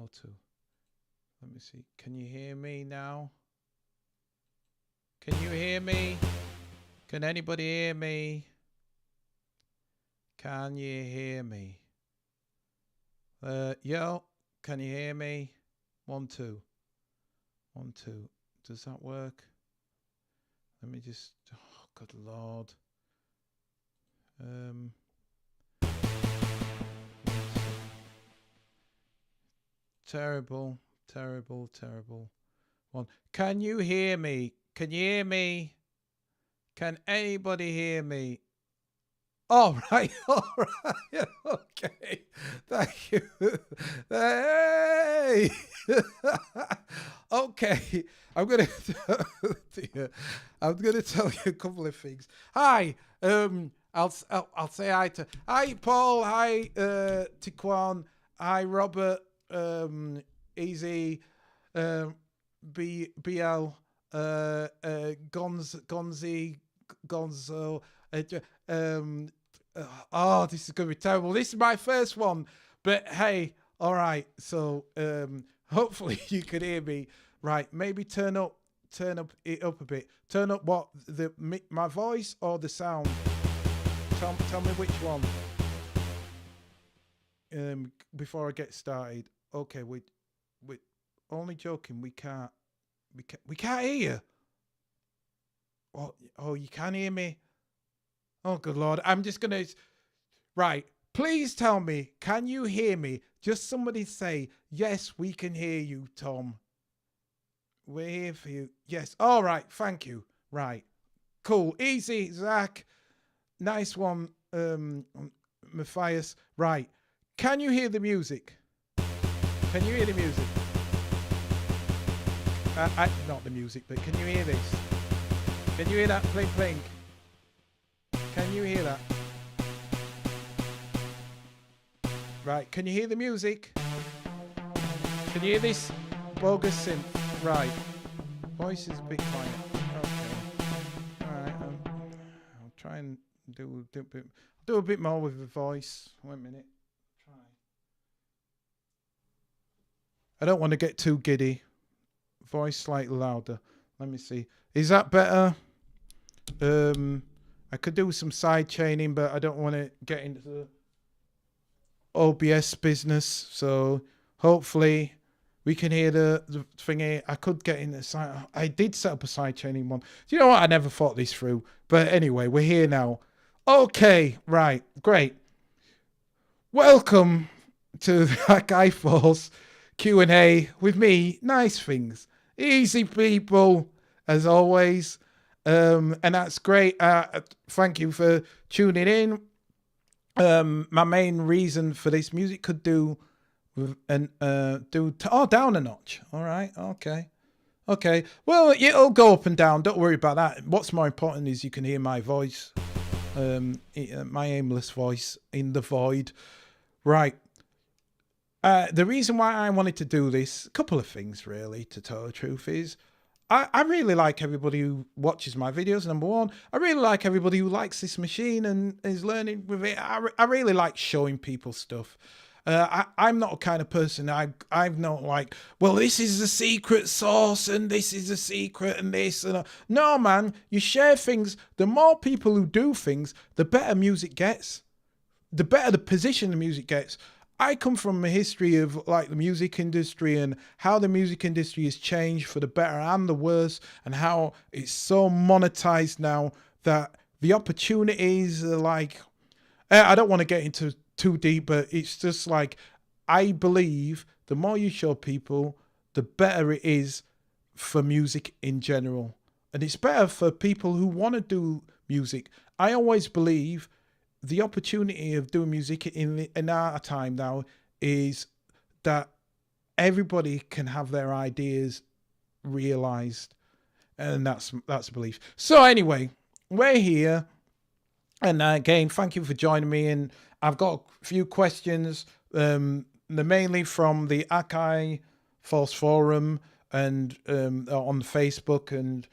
go to? Let me see. Can you hear me now? Can you hear me? Can anybody hear me? Can you hear me? Yo, can you hear me? 1, 2. 1, 2. Does that work? Let me just... Oh, good Lord. Terrible, terrible, terrible. 1. Can you hear me? Can you hear me? Can anybody hear me? All right, all right, okay. Thank you. Hey, okay. I'm gonna tell you a couple of things. Hi, I'll say hi Paul. Hi, Tiquan. Hi Robert. Easy. BL. Gonzo. Oh, this is gonna be terrible. This is my first one, but hey, all right. So hopefully you can hear me. Right, maybe turn it up a bit. Turn up what, my voice or the sound? Tell me which one. Before I get started. Okay, we only joking. We can't hear you. Oh, you can't hear me. Oh, good Lord. I'm just going to... Right. Please tell me, can you hear me? Just somebody say, yes, we can hear you, Tom. We're here for you. Yes. All right. Thank you. Right. Cool. Easy, Zach. Nice one, Matthias. Right. Can you hear the music? Can you hear the music? Not the music, but can you hear this? Can you hear that pling? Can you hear that? Right, can you hear the music? Can you hear this bogus synth? Right. Voice is a bit quiet. Okay. Alright, I'll try and do a bit more with the voice. 1 minute. Try. I don't want to get too giddy. Voice slightly louder. Let me see. Is that better? I could do some side chaining, but I don't want to get into the OBS business. So hopefully we can hear the thingy. I could get in the side. I did set up a side chaining one. Do you know what? I never thought this through. But anyway, we're here now. Okay, right, great. Welcome to the Akai Force Q&A with me. Nice things. Easy people, as always. And that's great. Thank you for tuning in. My main reason for this music could do down a notch. All right. Okay. Well, it'll go up and down. Don't worry about that. What's more important is you can hear my voice, my aimless voice in the void. Right. The reason why I wanted to do this, a couple of things really, to tell the truth, is I really like everybody who watches my videos, number one. I really like everybody who likes this machine and is learning with it. I really like showing people stuff. I'm not a kind of person, I'm not like, well, this is the secret sauce and this is the secret and this. And no, man, you share things. The more people who do things, the better music gets. The better the position the music gets. I come from a history of like the music industry and how the music industry has changed for the better and the worse, and how it's so monetized now that the opportunities are like, I don't want to get into too deep, but it's just like, I believe the more you show people, the better it is for music in general. And it's better for people who want to do music. I always believe the opportunity of doing music in our time now is that everybody can have their ideas realized, and that's a belief. So anyway, we're here, and again, thank you for joining me. And I've got a few questions. They're mainly from the Akai Force forum and on Facebook, and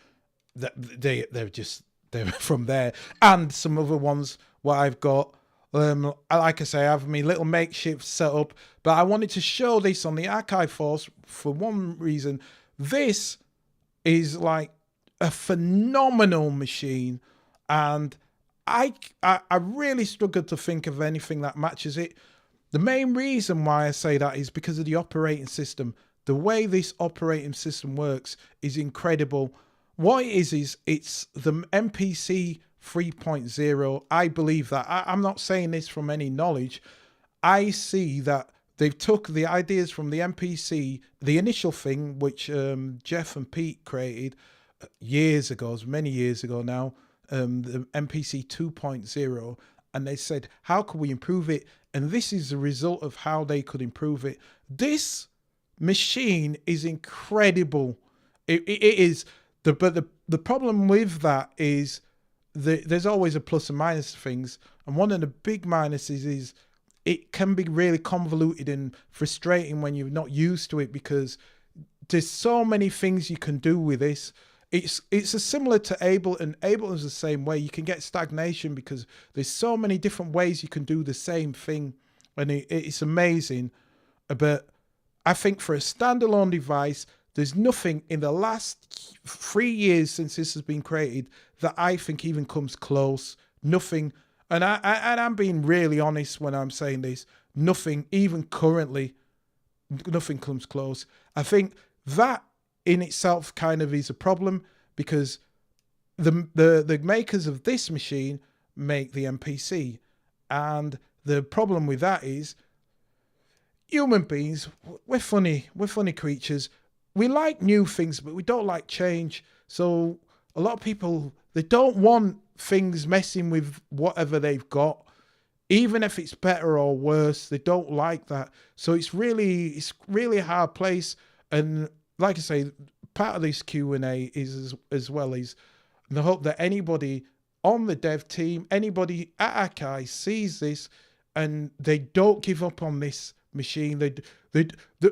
they're from there, and some other ones what I've got Like I say, I have my little makeshift setup, but I wanted to show this on the Akai Force for one reason. This is like a phenomenal machine, and I really struggled to think of anything that matches it. The main reason why I say that is because of the operating system. The way this operating system works is incredible. What it is it's the MPC 3.0. I believe that. I'm not saying this from any knowledge. I see that they've took the ideas from the MPC, the initial thing, which Jeff and Pete created years ago, many years ago now, the MPC 2.0, and they said, how can we improve it? And this is the result of how they could improve it. This machine is incredible. It is, but the problem with that is there's always a plus and minus to things. And one of the big minuses is it can be really convoluted and frustrating when you're not used to it, because there's so many things you can do with this. It's a similar to Ableton. Ableton is the same way. You can get stagnation because there's so many different ways you can do the same thing, and it's amazing. But I think for a standalone device, there's nothing in the last 3 years since this has been created that I think even comes close. Nothing, and I'm being really honest when I'm saying this. Nothing, even currently, nothing comes close. I think that in itself kind of is a problem, because the makers of this machine make the MPC, and the problem with that is human beings, we're funny creatures. We like new things, but we don't like change. So a lot of people, they don't want things messing with whatever they've got, even if it's better or worse. They don't like that. So it's really a hard place. And like I say, part of this Q&A is as well is the hope that anybody on the dev team, anybody at Akai sees this and they don't give up on this machine.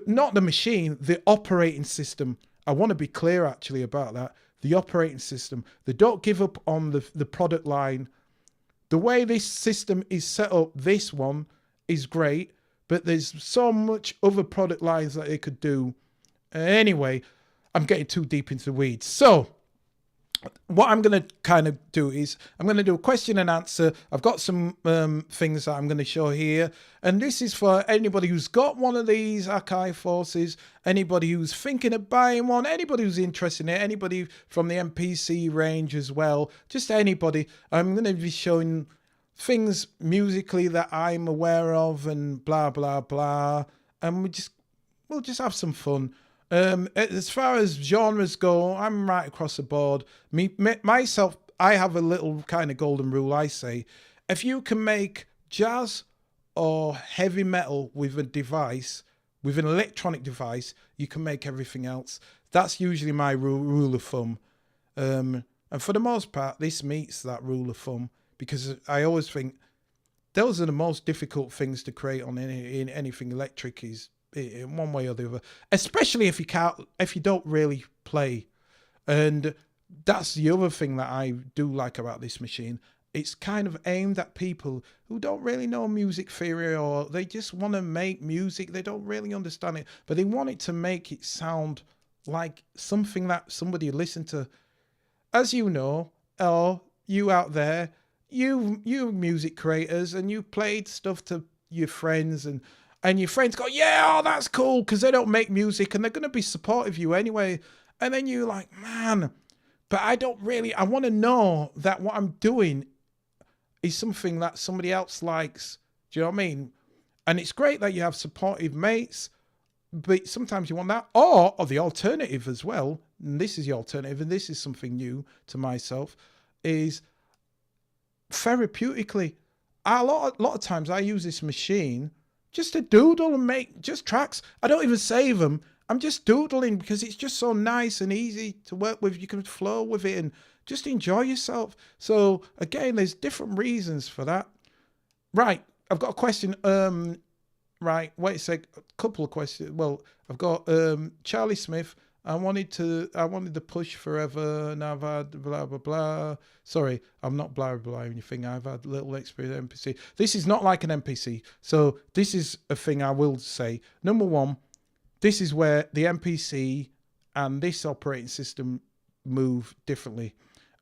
Not the machine, the operating system. I want to be clear actually about that. The operating system. They don't give up on the product line. The way this system is set up, this one is great, but there's so much other product lines that they could do. Anyway, I'm getting too deep into the weeds. So what I'm going to kind of do is I'm going to do a question and answer. I've got some things that I'm going to show here. And this is for anybody who's got one of these Akai Forces, anybody who's thinking of buying one, anybody who's interested in it, anybody from the MPC range as well, just anybody. I'm going to be showing things musically that I'm aware of and blah, blah, blah. And we'll just have some fun. As far as genres go, I'm right across the board. Myself, I have a little kind of golden rule. I say, if you can make jazz or heavy metal with a device, with an electronic device, you can make everything else. That's usually my rule of thumb. And for the most part, this meets that rule of thumb, because I always think those are the most difficult things to create on anything electric, is in one way or the other, especially if you don't really play. And that's the other thing that I do like about this machine. It's kind of aimed at people who don't really know music theory, or they just want to make music. They don't really understand it, but they want it to make it sound like something that somebody listen to. As you know, or you out there, you music creators, and you played stuff to your friends, and your friends go, yeah, oh, that's cool, because they don't make music and they're going to be supportive of you anyway. And then you're like, man, but I want to know that what I'm doing is something that somebody else likes. Do you know what I mean? And it's great that you have supportive mates, but sometimes you want that. Or the alternative as well, and this is the alternative, and this is something new to myself, is therapeutically. A lot of times I use this machine just to doodle and make just tracks. I don't even save them. I'm just doodling because it's just so nice and easy to work with. You can flow with it and just enjoy yourself. So again, there's different reasons for that. Right, I've got a question. Right, wait a sec. A couple of questions. Well, I've got Charlie Smith I wanted to push forever, and I've had blah blah blah. Sorry, I'm not blah blah anything. I've had little experience NPC. This is not like an NPC. So this is a thing I will say. Number one, this is where the NPC and this operating system move differently.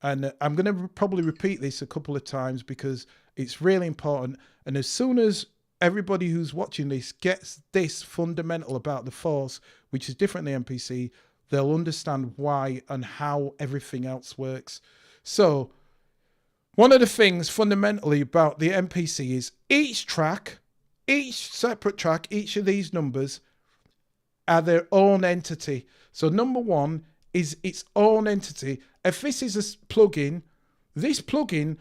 And I'm going to probably repeat this a couple of times because it's really important. And as soon as everybody who's watching this gets this fundamental about the Force, which is different than the NPC, they'll understand why and how everything else works. So one of the things fundamentally about the NPC is each track, each separate track, each of these numbers are their own entity. So number one is its own entity. If this is a plugin, this plugin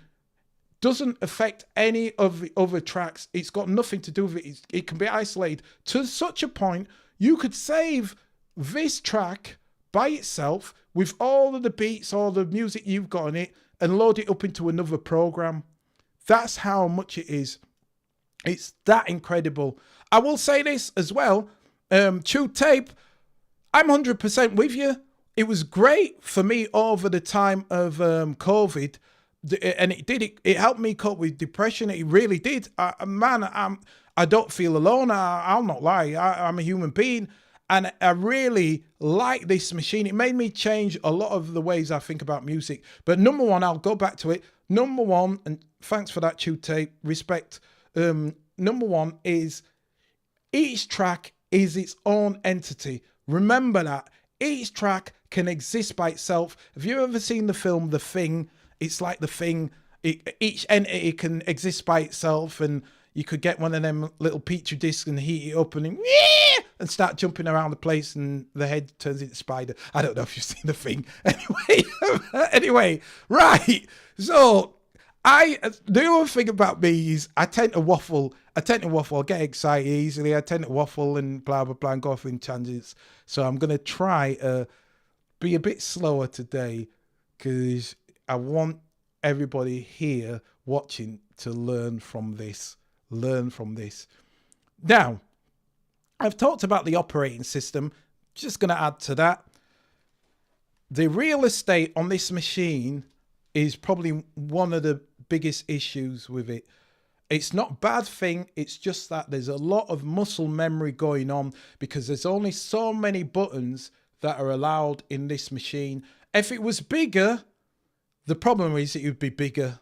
doesn't affect any of the other tracks. It's got nothing to do with it. It can be isolated to such a point you could save this track by itself with all of the beats, all the music you've got in it, and load it up into another program. That's how much it is. It's that incredible. I will say this as well. Tube Tape, I'm 100% with you. It was great for me over the time of COVID, and it helped me cope with depression. It really did. I don't feel alone. I'll not lie. I'm a human being, and I really like this machine. It made me change a lot of the ways I think about music. But number one, I'll go back to it. Number one, and thanks for that, Tube Tape. Respect. Number one is each track is its own entity. Remember that. Each track can exist by itself. Have you ever seen the film The Thing? It's like The Thing. Each entity can exist by itself, and you could get one of them little petri discs and heat it up and start jumping around the place, and the head turns into a spider. I don't know if you've seen The Thing. Anyway, right. So the other thing about me is I tend to waffle. I get excited easily. I tend to waffle and blah, blah, blah, and go off in tangents. So I'm going to try be a bit slower today because I want everybody here watching to learn from this. Now, I've talked about the operating system. Just going to add to that. The real estate on this machine is probably one of the biggest issues with it. It's not a bad thing. It's just that there's a lot of muscle memory going on because there's only so many buttons that are allowed in this machine. If it was bigger, the problem is it would be bigger.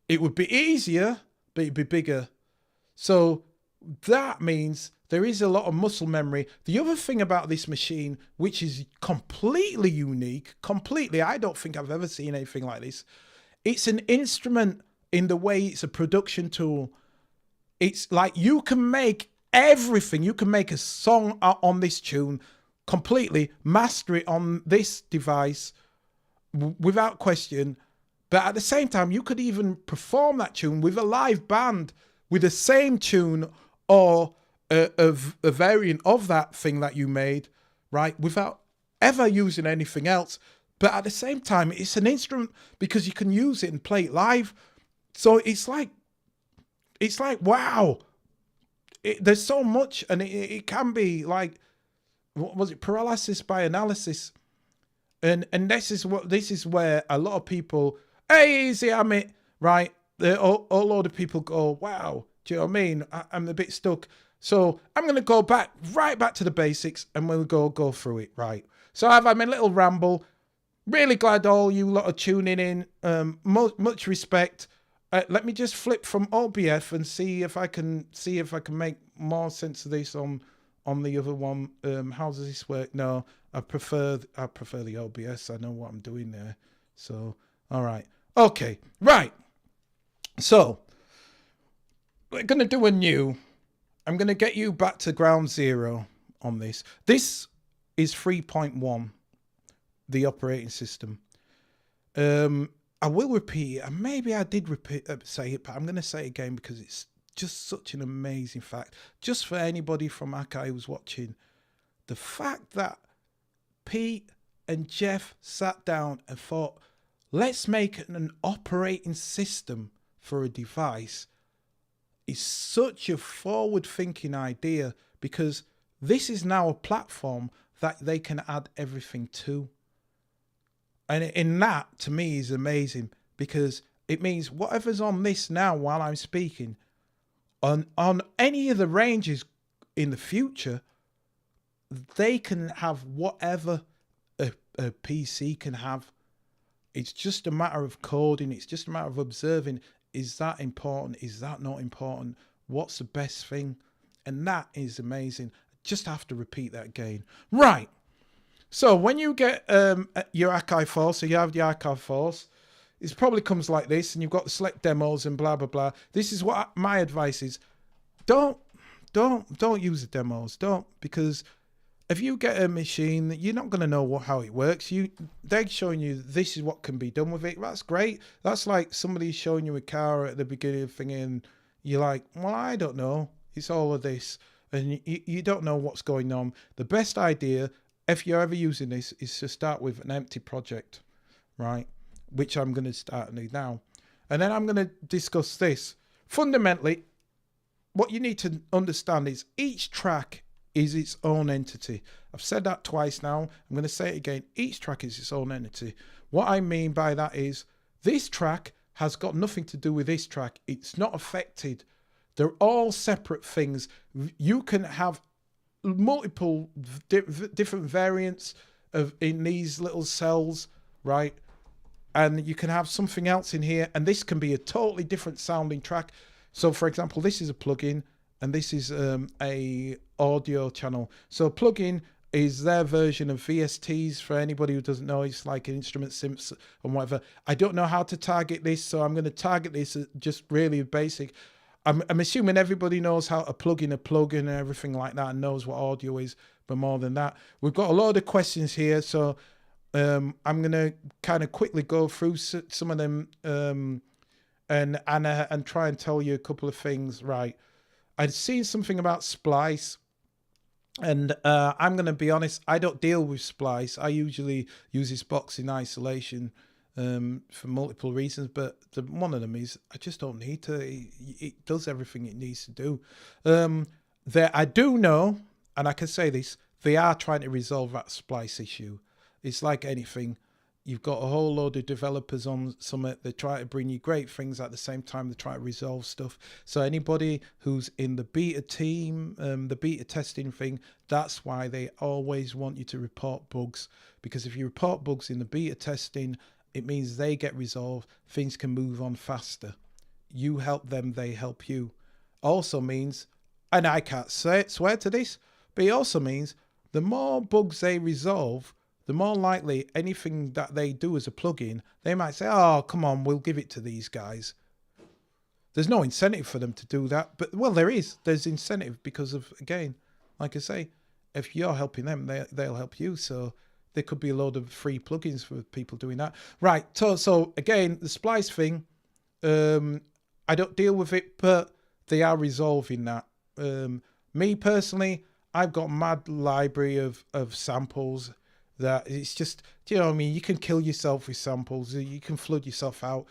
It would be easier, but it'd be bigger. So that means there is a lot of muscle memory. The other thing about this machine, which is completely unique, I don't think I've ever seen anything like this. It's an instrument in the way it's a production tool. It's like you can make everything. You can make a song on this tune completely, master it on this device without question. But at the same time, you could even perform that tune with a live band with the same tune or a variant of that thing that you made, right? Without ever using anything else. But at the same time, it's an instrument because you can use it and play it live. So it's like, wow. There's so much, and it can be like, what was it? Paralysis by analysis. And this is where a lot of people, hey, easy, Amit, right? A lot of people go, wow, do you know what I mean? I'm a bit stuck. So I'm going to go right back to the basics, and we'll go through it, right? So I've had my little ramble. Really glad all you lot are tuning in. Much respect. Let me just flip from OBF and see if I can make more sense of this on the other one. How does this work? No, I prefer the OBS. I know what I'm doing there. So all right, okay, right. So we're gonna do a new. I'm gonna get you back to ground zero on this. This is 3.1, the operating system. I will repeat it, and maybe I did say it, but I'm going to say it again because it's just such an amazing fact. Just for anybody from Akai who's watching, the fact that Pete and Jeff sat down and thought, let's make an operating system for a device is such a forward-thinking idea because this is now a platform that they can add everything to. And in that, to me, is amazing, because it means whatever's on this now while I'm speaking, on any of the ranges in the future, they can have whatever a PC can have. It's just a matter of coding. It's just a matter of observing. Is that important? Is that not important? What's the best thing? And that is amazing. Just have to repeat that again. Right. So when you get your Akai Force, so you have the Akai Force, it probably comes like this, and you've got the select demos and blah, blah, blah. This is what my advice is. Don't use the demos. Don't, because if you get a machine, you're not going to know how it works. They're showing you this is what can be done with it. That's great. That's like somebody showing you a car at the beginning of the thing, and you're like, well, I don't know. It's all of this. And you don't know what's going on. The best idea, if you're ever using this, is to start with an empty project, right? Which I'm going to start now. And then I'm going to discuss this. Fundamentally, what you need to understand is each track is its own entity. I've said that twice now. I'm going to say it again. Each track is its own entity. What I mean by that is this track has got nothing to do with this track. It's not affected. They're all separate things. You can have multiple different variants in these little cells, right? And you can have something else in here, and this can be a totally different sounding track. So for example, this is a plugin, and this is a audio channel. So a plugin is their version of VSTs. For anybody who doesn't know, it's like an instrument synths and whatever. I don't know how to target this, so I'm going to target this just really basic. I'm assuming everybody knows how to plug in a plugin and everything like that, and knows what audio is, but more than that, we've got a lot of questions here, so I'm going to kind of quickly go through some of them and try and tell you a couple of things. Right, I'd seen something about splice, and I'm going to be honest, I don't deal with splice. I usually use this box in isolation for multiple reasons, but one of them is I just don't need to. It does everything it needs to do. I do know, and I can say this, they are trying to resolve that splice issue. It's like anything. You've got a whole load of developers on Summit. They try to bring you great things at the same time. They try to resolve stuff. So anybody who's in the beta team, the beta testing thing, that's why they always want you to report bugs. Because if you report bugs in the beta testing, it means they get resolved. Things can move on faster. You help them, they help you. Also means, and I can't swear to this, but it also means the more bugs they resolve, the more likely anything that they do as a plugin, they might say, oh, come on, we'll give it to these guys. There's no incentive for them to do that. But, well, there's incentive because of, again, like I say, if you're helping them, they'll help you. So there could be a load of free plugins for people doing that. Right. So again, the splice thing, I don't deal with it, but they are resolving that. Me personally, I've got a mad library of samples that it's just, do you know what I mean? You can kill yourself with samples. You can flood yourself out.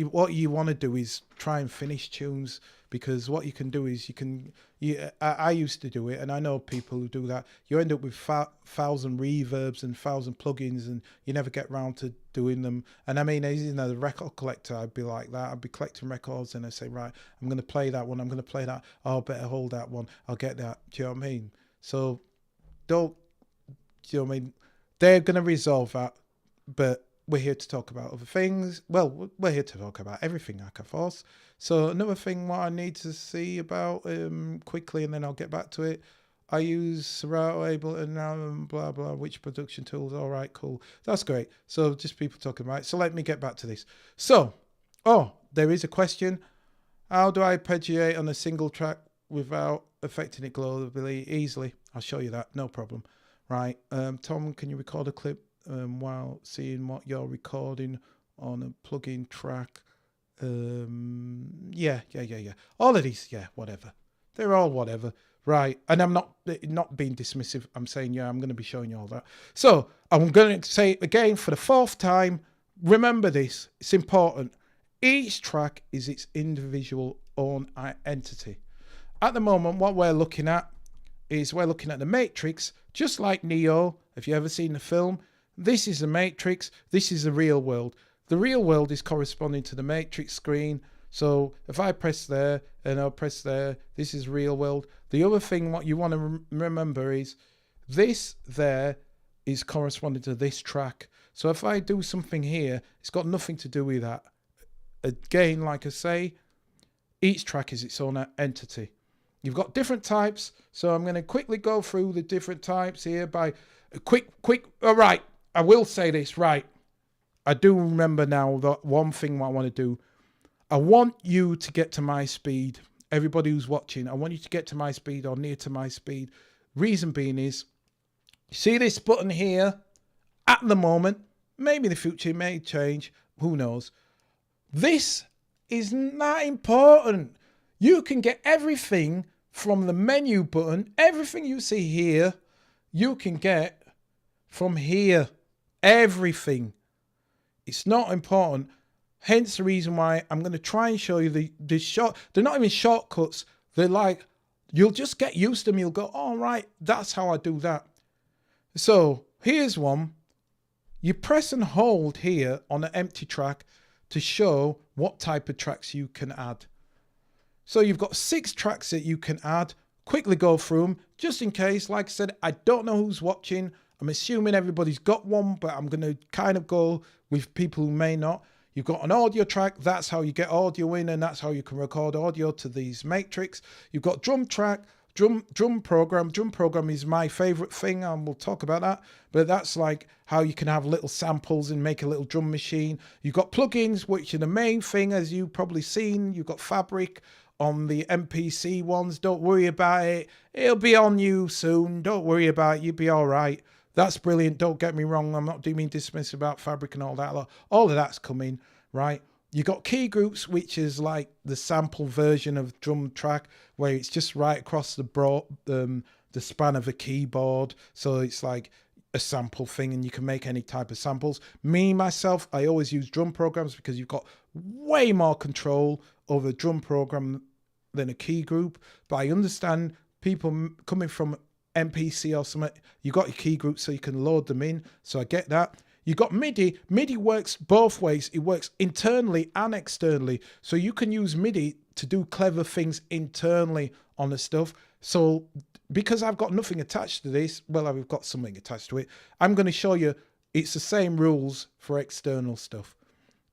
What you want to do is try and finish tunes, because what you can do is I used to do it, and I know people who do that. You end up with 1,000 reverbs and 1,000 plugins, and you never get round to doing them. And I mean, as you know, the record collector, I'd be like that. I'd be collecting records, and I say, right, I'm going to play that one. I'm going to play that. Oh, better hold that one. I'll get that. Do you know what I mean? So do you know what I mean? They're going to resolve that, but we're here to talk about other things. Well, we're here to talk about everything Akai Force. So another thing what I need to see about quickly, and then I'll get back to it. I use Serato, Ableton, blah, blah, which production tools. All right, cool. That's great. So just people talking about it. So let me get back to this. So, there is a question. How do I arpeggiate on a single track without affecting it globally? Easily. I'll show you that. No problem. Right, Tom, can you record a clip while seeing what you're recording on a plugin track? Yeah. All of these, yeah, whatever. They're all whatever. Right, and I'm not being dismissive. I'm saying, yeah, I'm going to be showing you all that. So I'm going to say it again for the 4th time. Remember this. It's important. Each track is its individual own entity. At the moment, what we're looking at is we're looking at the matrix, just like Neo. If you ever seen the film, this is the matrix, this is the real world. The real world is corresponding to the matrix screen. So if I press there and I'll press there, this is real world. The other thing what you want to remember is this there is corresponding to this track. So if I do something here, it's got nothing to do with that. Again, like I say, each track is its own entity. You've got different types, so I'm going to quickly go through the different types here by a quick. All right, I will say this, right. I do remember now that one thing what I want to do. I want you to get to my speed. Everybody who's watching, I want you to get to my speed or near to my speed. Reason being is, you see this button here? At the moment, maybe in the future it may change, who knows. This is not important. You can get everything from the menu button. Everything you see here, you can get from here. Everything. It's not important. Hence the reason why I'm going to try and show you the short. They're not even shortcuts. They're like, you'll just get used to them. You'll go, all right, that's how I do that. So here's one. You press and hold here on an empty track to show what type of tracks you can add. So you've got 6 tracks that you can add. Quickly go through them, just in case. Like I said, I don't know who's watching. I'm assuming everybody's got one, but I'm going to kind of go with people who may not. You've got an audio track. That's how you get audio in, and that's how you can record audio to these matrix. You've got drum track, drum program. Drum program is my favorite thing, and we'll talk about that. But that's like how you can have little samples and make a little drum machine. You've got plugins, which are the main thing, as you've probably seen. You've got Fabric on the MPC ones. Don't worry about it. It'll be on you soon. Don't worry about it. You'll be all right. That's brilliant. Don't get me wrong. I'm not being dismissive about Fabric and all that. All of that's coming, right? You got key groups, which is like the sample version of drum track, where it's just right across the span of a keyboard. So it's like a sample thing, and you can make any type of samples. Myself, I always use drum programs because you've got way more control over a drum program than a key group. But I understand people coming from MPC or something, you got your key groups so you can load them in. So I get that. You got MIDI. MIDI works both ways. It works internally and externally. So you can use MIDI to do clever things internally on the stuff. So because I've got nothing attached to this, well, I've got something attached to it. I'm going to show you it's the same rules for external stuff.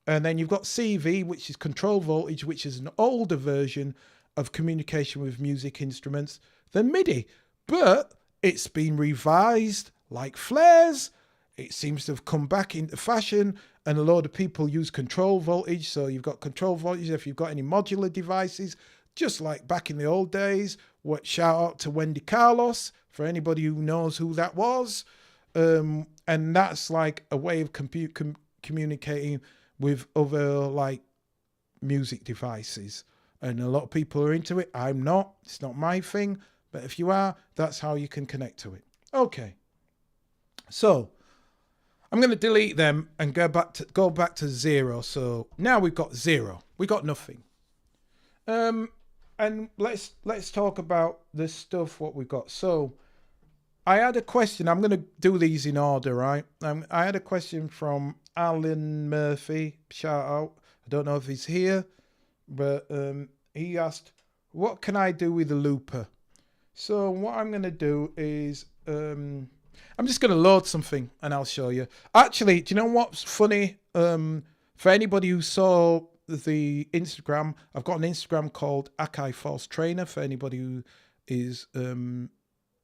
And then you've got CV, which is control voltage, which is an older version of communication with music instruments than MIDI. But it's been revised like flares. It seems to have come back into fashion, and a lot of people use control voltage. So you've got control voltage if you've got any modular devices, just like back in the old days. Shout out to Wendy Carlos for anybody who knows who that was. And that's like a way of communicating with other like music devices. And a lot of people are into it. I'm not. It's not my thing. But if you are, that's how you can connect to it. Okay. So I'm going to delete them and go back to 0. So now we've got 0. We got nothing. And let's talk about the stuff what we've got. So I had a question. I'm going to do these in order, right? I had a question from Alan Murphy. Shout out. I don't know if he's here, but he asked, what can I do with the looper? So what I'm going to do is I'm just going to load something and I'll show you. Actually, do you know what's funny? For anybody who saw the Instagram, I've got an Instagram called Akai Force Trainer for anybody who is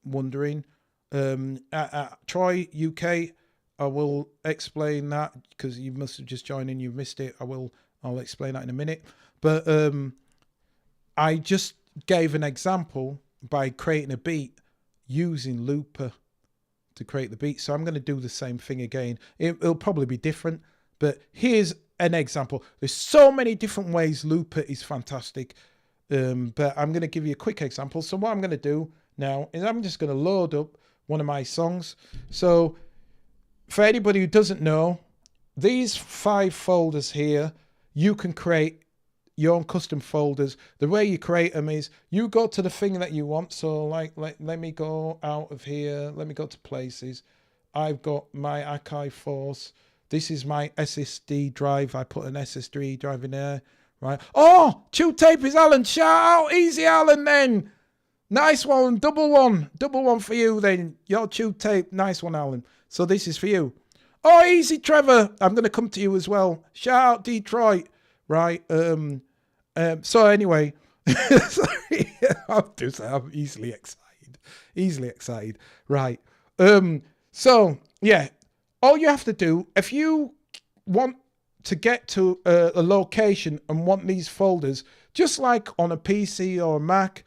wondering. At Troy UK, I will explain that because you must have just joined in, you've missed it. I'll explain that in a minute. But I just gave an example by creating a beat using looper to create the beat. So I'm going to do the same thing again. It'll probably be different, but here's an example. There's so many different ways looper is fantastic, but I'm going to give you a quick example. So what I'm going to do now is I'm just going to load up one of my songs. So for anybody who doesn't know, these 5 folders here, you can create your own custom folders. The way you create them is you go to the thing that you want. So like, let me go out of here. Let me go to places. I've got my Akai Force. This is my SSD drive. I put an SSD drive in there, right? Oh, Chew Tape is Alan. Shout out. Easy, Alan, then. Nice one. Double one for you, then. Your Chew Tape. Nice one, Alan. So this is for you. Oh, easy, Trevor. I'm going to come to you as well. Shout out, Detroit. Right. So anyway, sorry, I'm easily excited. Right. So yeah, all you have to do, if you want to get to a location and want these folders, just like on a PC or a Mac,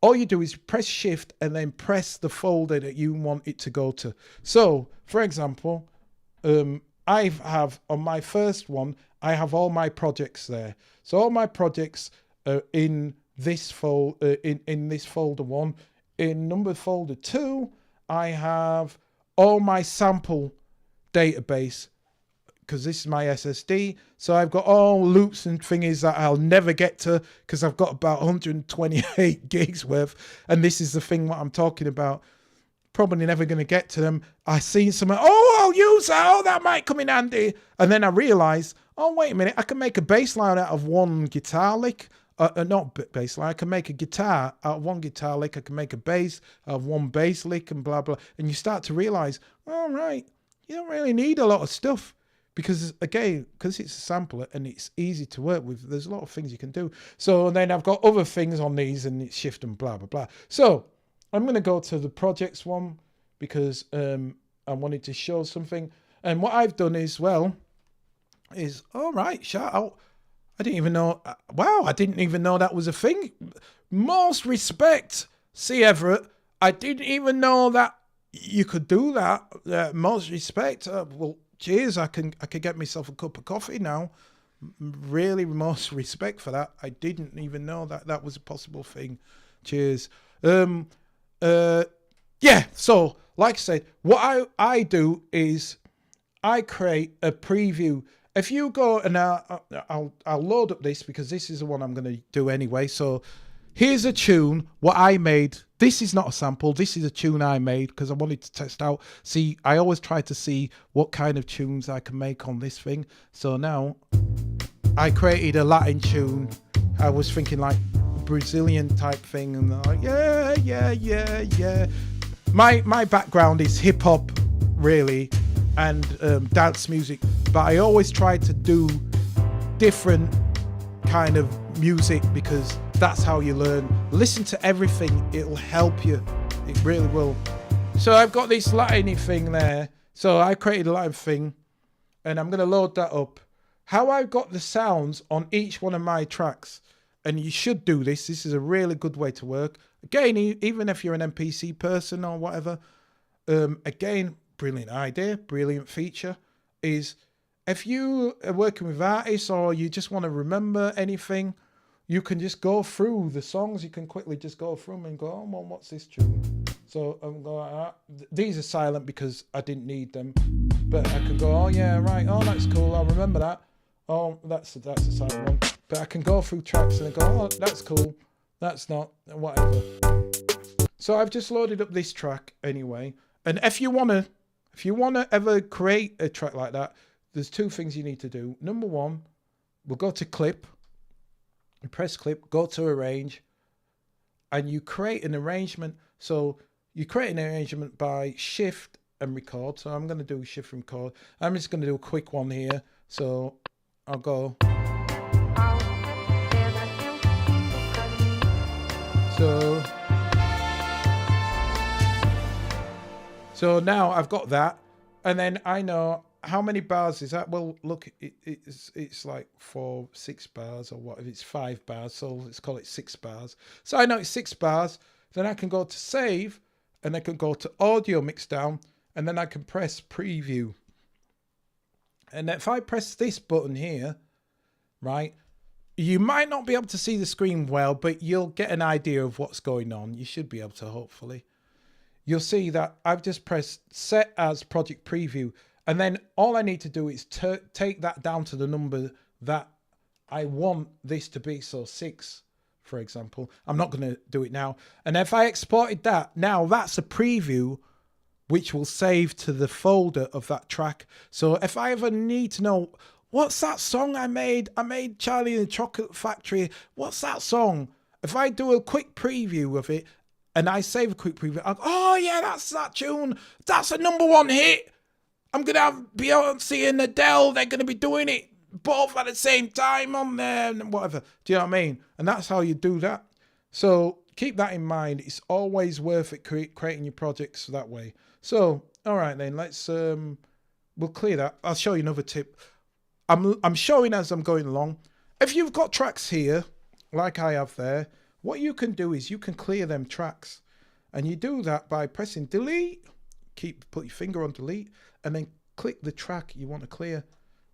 all you do is press Shift and then press the folder that you want it to go to. So for example, I have on my first one, I have all my projects there. So all my projects are in this in this folder 1. In number folder 2, I have all my sample database, because this is my SSD. So I've got all loops and thingies that I'll never get to, because I've got about 128 gigs worth. And this is the thing what I'm talking about. Probably never going to get to them. I see something, oh, I'll use that. Oh, that might come in handy. And then I realize, oh, wait a minute. I can make a bass line out of one guitar lick. Not bass line. I can make a guitar out of one guitar lick. I can make a bass out of one bass lick and blah, blah. And you start to realize, all right, you don't really need a lot of stuff. Because again, because it's a sampler and it's easy to work with, there's a lot of things you can do. So then I've got other things on these and it's shift and blah, blah, blah. So I'm going to go to the projects one because I wanted to show something. And what I've done is, well, is, all right, shout out. I didn't even know, wow, I didn't even know that was a thing. Most respect, C. Everett. I didn't even know that you could do that. Most respect. Well, cheers, I can get myself a cup of coffee now. Really, most respect for that. I didn't even know that that was a possible thing. Cheers. Yeah, so like I said, what I do is I create a preview. If you go and I'll load up this because this is the one I'm going to do anyway. So here's a tune, what I made. This is not a sample. This is a tune I made because I wanted to test out. See, I always try to see what kind of tunes I can make on this thing. So now I created a Latin tune. I was thinking like Brazilian type thing. And like, yeah. My background is hip hop, really, and dance music. But I always try to do different kind of music because that's how you learn. Listen to everything. It'll help you. It really will. So I've got this Latin thing there. So I created a Latin thing and I'm going to load that up. How I've got the sounds on each one of my tracks. And you should do this. This is a really good way to work. Again, even if you're an MPC person or whatever, again, brilliant idea, brilliant feature is if you are working with artists or you just want to remember anything, you can just go through the songs. You can quickly just go through them and go, oh, well, what's this tune? So I'm going, these are silent because I didn't need them. But I can go, oh, yeah, right. Oh, that's cool. I'll remember that. Oh, that's a silent one. But I can go through tracks and go, oh, that's cool. That's not, whatever. So I've just loaded up this track anyway. And if you wanna ever create a track like that, there's two things you need to do. Number one, we'll go to clip. You press clip, go to arrange, and you create an arrangement. So you create an arrangement by shift and record. So I'm going to do shift and record. I'm just going to do a quick one here. So I'll go. So now I've got that, and then I know how many bars is that? Well, look, it's like 6 bars or what if it's 5 bars, so let's call it 6 bars. So I know it's 6 bars, then I can go to save, and I can go to audio mix down, and then I can press preview. And if I press this button here, right, you might not be able to see the screen well, but you'll get an idea of what's going on. You should be able to, hopefully. You'll see that I've just pressed set as project preview. And then all I need to do is take that down to the number that I want this to be. So 6, for example. I'm not going to do it now. And if I exported that, now that's a preview which will save to the folder of that track. So if I ever need to know, what's that song I made Charlie and the Chocolate Factory. What's that song? If I do a quick preview of it and I save a quick preview, I'll go, oh yeah, that's that tune. That's a #1 hit. I'm going to have Beyonce and Adele. They're going to be doing it both at the same time on there and whatever. Do you know what I mean? And that's how you do that. So keep that in mind. It's always worth it creating your projects that way. So, all right then, let's, we'll clear that. I'll show you another tip. I'm showing as I'm going along. If you've got tracks here, like I have there, what you can do is you can clear them tracks. And you do that by pressing delete, put your finger on delete, and then click the track you want to clear.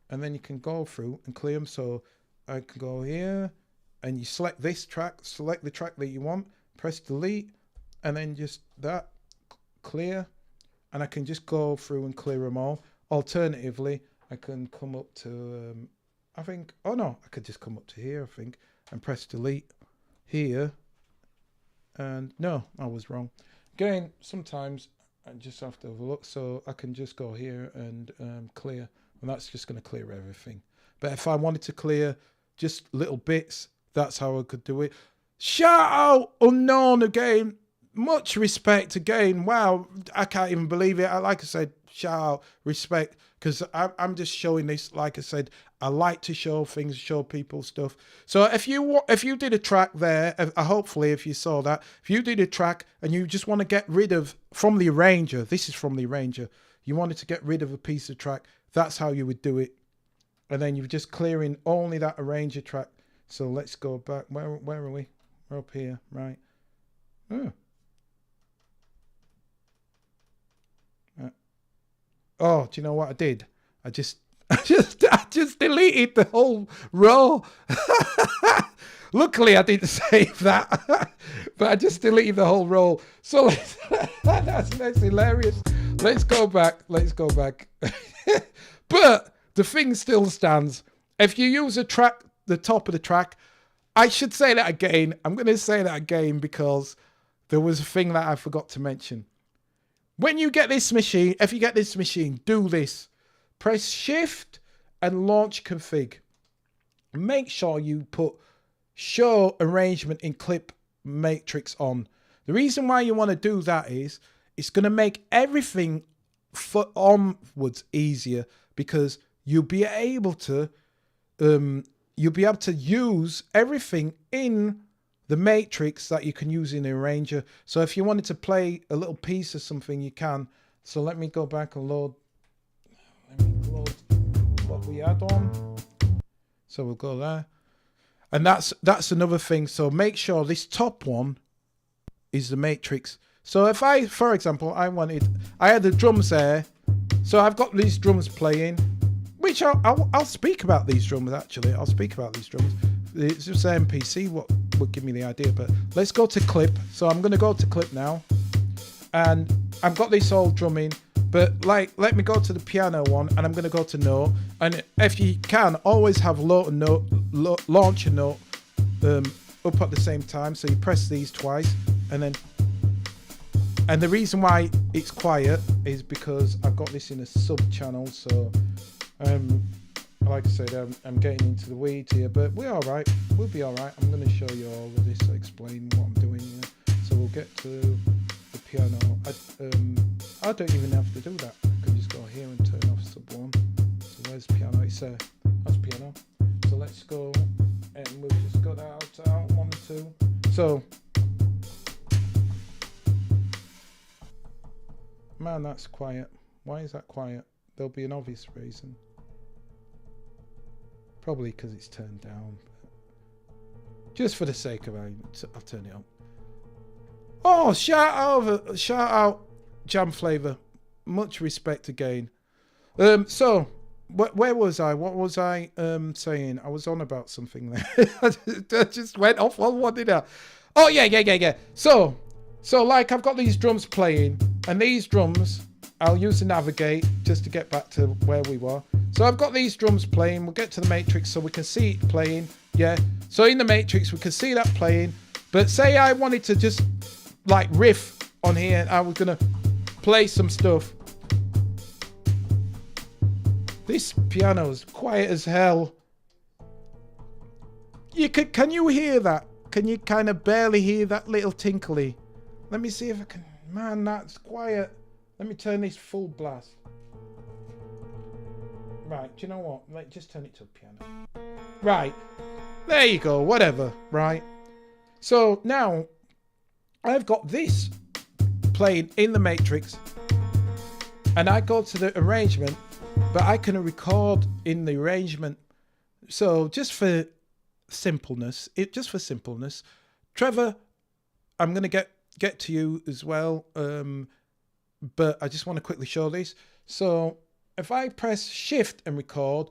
And then you can go through and clear them. So I can go here and you select this track, select the track that you want, press delete, and then just that, clear. And I can just go through and clear them all. Alternatively, I can come up to, I think, oh no, I could just come up to here, I think, and press delete here. And no, I was wrong. Again, sometimes I just have to have a look. So I can just go here and clear. And that's just going to clear everything. But if I wanted to clear just little bits, that's how I could do it. Shout out Unknown again. Much respect again. Wow, I can't even believe it. Like I said, shout out, respect, because I'm just showing this. Like I said, I like to show things, show people stuff. So if you did a track there, hopefully if you saw that, if you did a track and you just want to get rid of, from the arranger, this is from the arranger, you wanted to get rid of a piece of track, that's how you would do it. And then you're just clearing only that arranger track. So let's go back. Where are we? We're up here, right? Oh. Oh, do you know what I did? I just deleted the whole row. Luckily, I didn't save that, but I just deleted the whole row. So that's hilarious. Let's go back. Let's go back. But the thing still stands. If you use a track, the top of the track, I should say that again. I'm going to say that again because there was a thing that I forgot to mention. When you get this machine, if you get this machine, do this. Press Shift and launch config. Make sure you put show arrangement in clip matrix on. The reason why you want to do that is it's going to make everything onwards easier because you'll be able to use everything in the matrix that you can use in the arranger. So if you wanted to play a little piece of something, you can. So let me go back and load. Let me load what we had on. So we'll go there. And that's another thing. So make sure this top one is the matrix. So if I, for example, I had the drums there. So I've got these drums playing, which I'll speak about these drums actually. I'll speak about these drums. It's just MPC what would give me the idea, but let's go to clip. So I'm going to go to clip now, and I've got this all drumming, but like let me go to the piano one, and I'm going to go to note. And if you can, always have load and note, launch and note up at the same time. So you press these twice, and the reason why it's quiet is because I've got this in a sub channel. So like I said, I'm getting into the weeds here, but we're all right. We'll be all right. I'm going to show you all of this, explain what I'm doing here. So we'll get to the piano. I don't even have to do that. I can just go here and turn off sub 1. So where's piano? It's that's piano. So let's go, and we'll just go out 1 and 2. So, man, that's quiet. Why is that quiet? There'll be an obvious reason. Probably because it's turned down. But just for the sake of it, I'll turn it up. Oh, shout out Jam Flavor. Much respect again. So where was I? What was I saying? I was on about something there. I just went off on one, did I? Oh yeah. So like I've got these drums playing, and these drums I'll use to navigate just to get back to where we were. So I've got these drums playing. We'll get to the matrix so we can see it playing. Yeah. So in the matrix, we can see that playing. But say I wanted to just like riff on here. I was going to play some stuff. This piano's quiet as hell. Can you hear that? Can you kind of barely hear that little tinkly? Let me see if I can. Man, that's quiet. Let me turn this full blast. Right, do you know what? Just turn it to the piano. Right, there you go, whatever, right? So now, I've got this playing in the matrix, and I go to the arrangement, but I can record in the arrangement. So just for simpleness, Trevor, I'm going to get to you as well, but I just want to quickly show this. So if I press shift and record,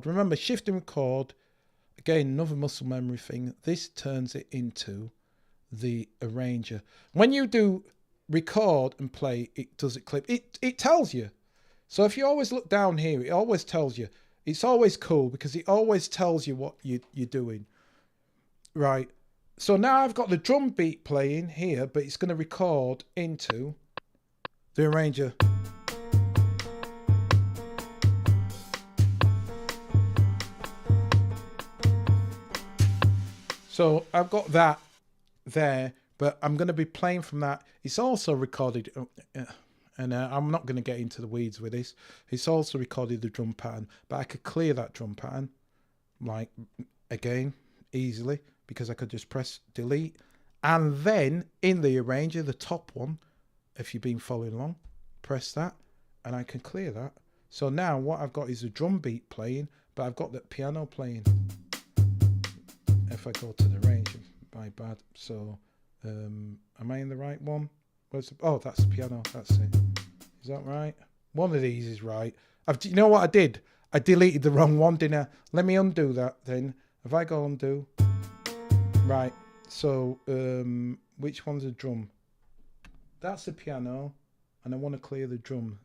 remember shift and record, again, another muscle memory thing, this turns it into the arranger. When you do record and play, it does it clip. It tells you. So if you always look down here, it always tells you. It's always cool because it always tells you what you're doing. Right. So now I've got the drum beat playing here, but it's going to record into the arranger. So I've got that there, but I'm going to be playing from that. It's also recorded, and I'm not going to get into the weeds with this. It's also recorded the drum pattern, but I could clear that drum pattern, like, again, easily, because I could just press delete. And then in the arranger, the top one, if you've been following along, press that, and I can clear that. So now what I've got is a drum beat playing, but I've got the piano playing. If I go to the range, my bad. So, am I in the right one? Oh, that's the piano. That's it. Is that right? One of these is right. You know what I did? I deleted the wrong one, didn't I? Let me undo that then. If I go undo, right. So, which one's a drum? That's the piano, and I want to clear the drum.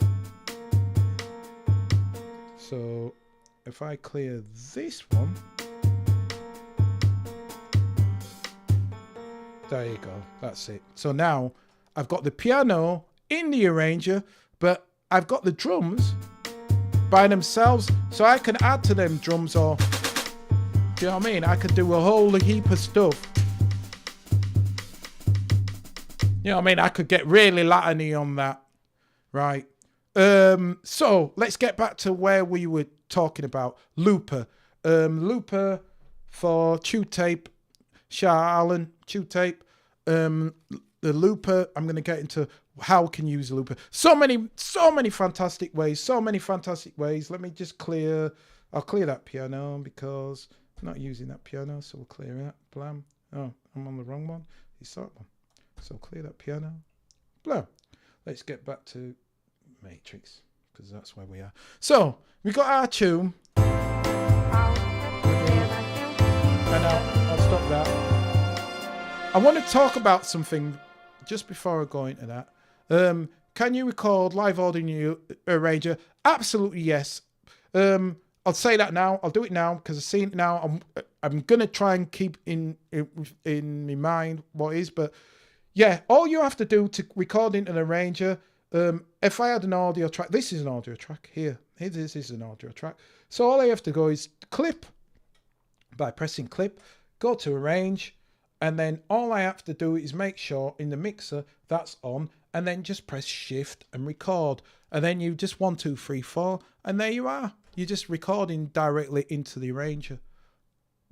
So, if I clear this one. There you go. That's it. So now I've got the piano in the arranger, but I've got the drums by themselves. So I can add to them drums, or, do you know what I mean? I could do a whole heap of stuff. You know what I mean? I could get really Latiny on that. Right. So let's get back to where we were talking about. Looper. Looper for Chew Tape. Shah Allen, Chew Tape, the looper. I'm going to get into how we can use a looper. So many fantastic ways. Let me just I'll clear that piano because I'm not using that piano, so we'll clear it. Blam. Oh, I'm on the wrong one. It's that one. So clear that piano. Blam. Let's get back to Matrix because that's where we are. So we got our tune. And I'll stop that. I want to talk about something just before I go into that. Can you record live audio in your arranger? Absolutely yes. I'll say that now. I'll do it now because I've seen it now. I'm gonna try and keep in my mind what is, but yeah, all you have to do to record into an arranger. If I had an audio track, this is an audio track here. This is an audio track. So all I have to go is clip. By pressing clip, go to arrange, and then all I have to do is make sure in the mixer that's on, and then just press shift and record, and then you just 1 2 3 4, and there you are. You're just recording directly into the arranger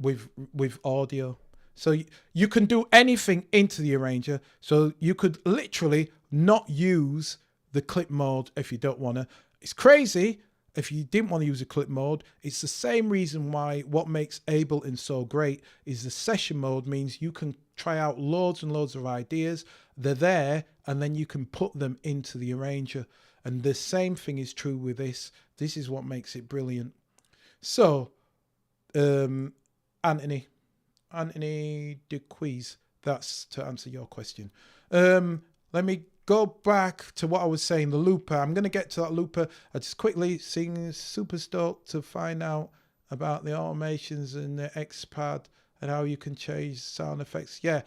with audio. So you can do anything into the arranger. So you could literally not use the clip mode if you don't want to. It's crazy. If you didn't want to use a clip mode, it's the same reason why what makes Ableton so great is the session mode means you can try out loads and loads of ideas. They're there, and then you can put them into the arranger. And the same thing is true with this. This is what makes it brilliant. So, Anthony DeQuiz, that's to answer your question. Let me go back to what I was saying, the looper. I'm going to get to that looper. I just quickly sing super stoked to find out about the automations and the XPad and how you can change sound effects. Yeah.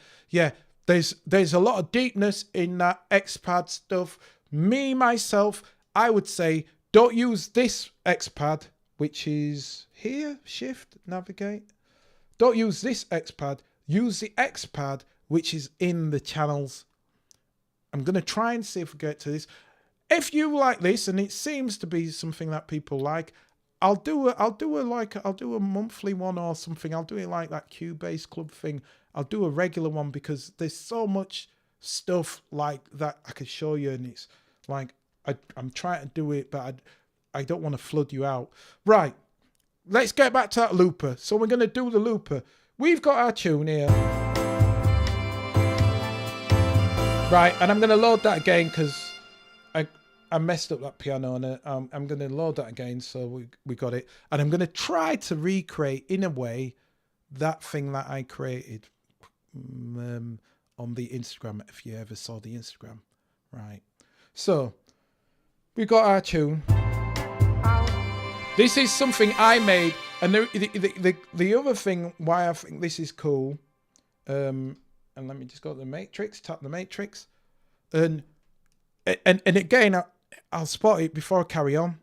There's a lot of deepness in that XPad stuff. Me, myself, I would say don't use this XPad, which is here, shift, navigate. Don't use this XPad. Use the XPad, which is in the channels. I'm going to try and see if we get to this. If you like this, and it seems to be something that people like, I'll do a monthly one or something. I'll do it like that Cubase Club thing. I'll do a regular one because there's so much stuff like that I could show you, and it's like I'm trying to do it, but I don't want to flood you out. Right, let's get back to that looper. So we're going to do the looper. We've got our tune here. Right, and I'm going to load that again because I messed up that piano, and I'm going to load that again so we got it. And I'm going to try to recreate, in a way, that thing that I created on the Instagram, if you ever saw the Instagram. Right, so we got our tune. This is something I made, and the other thing why I think this is cool, and let me just go to the matrix, tap the matrix, and again, I'll spot it before I carry on.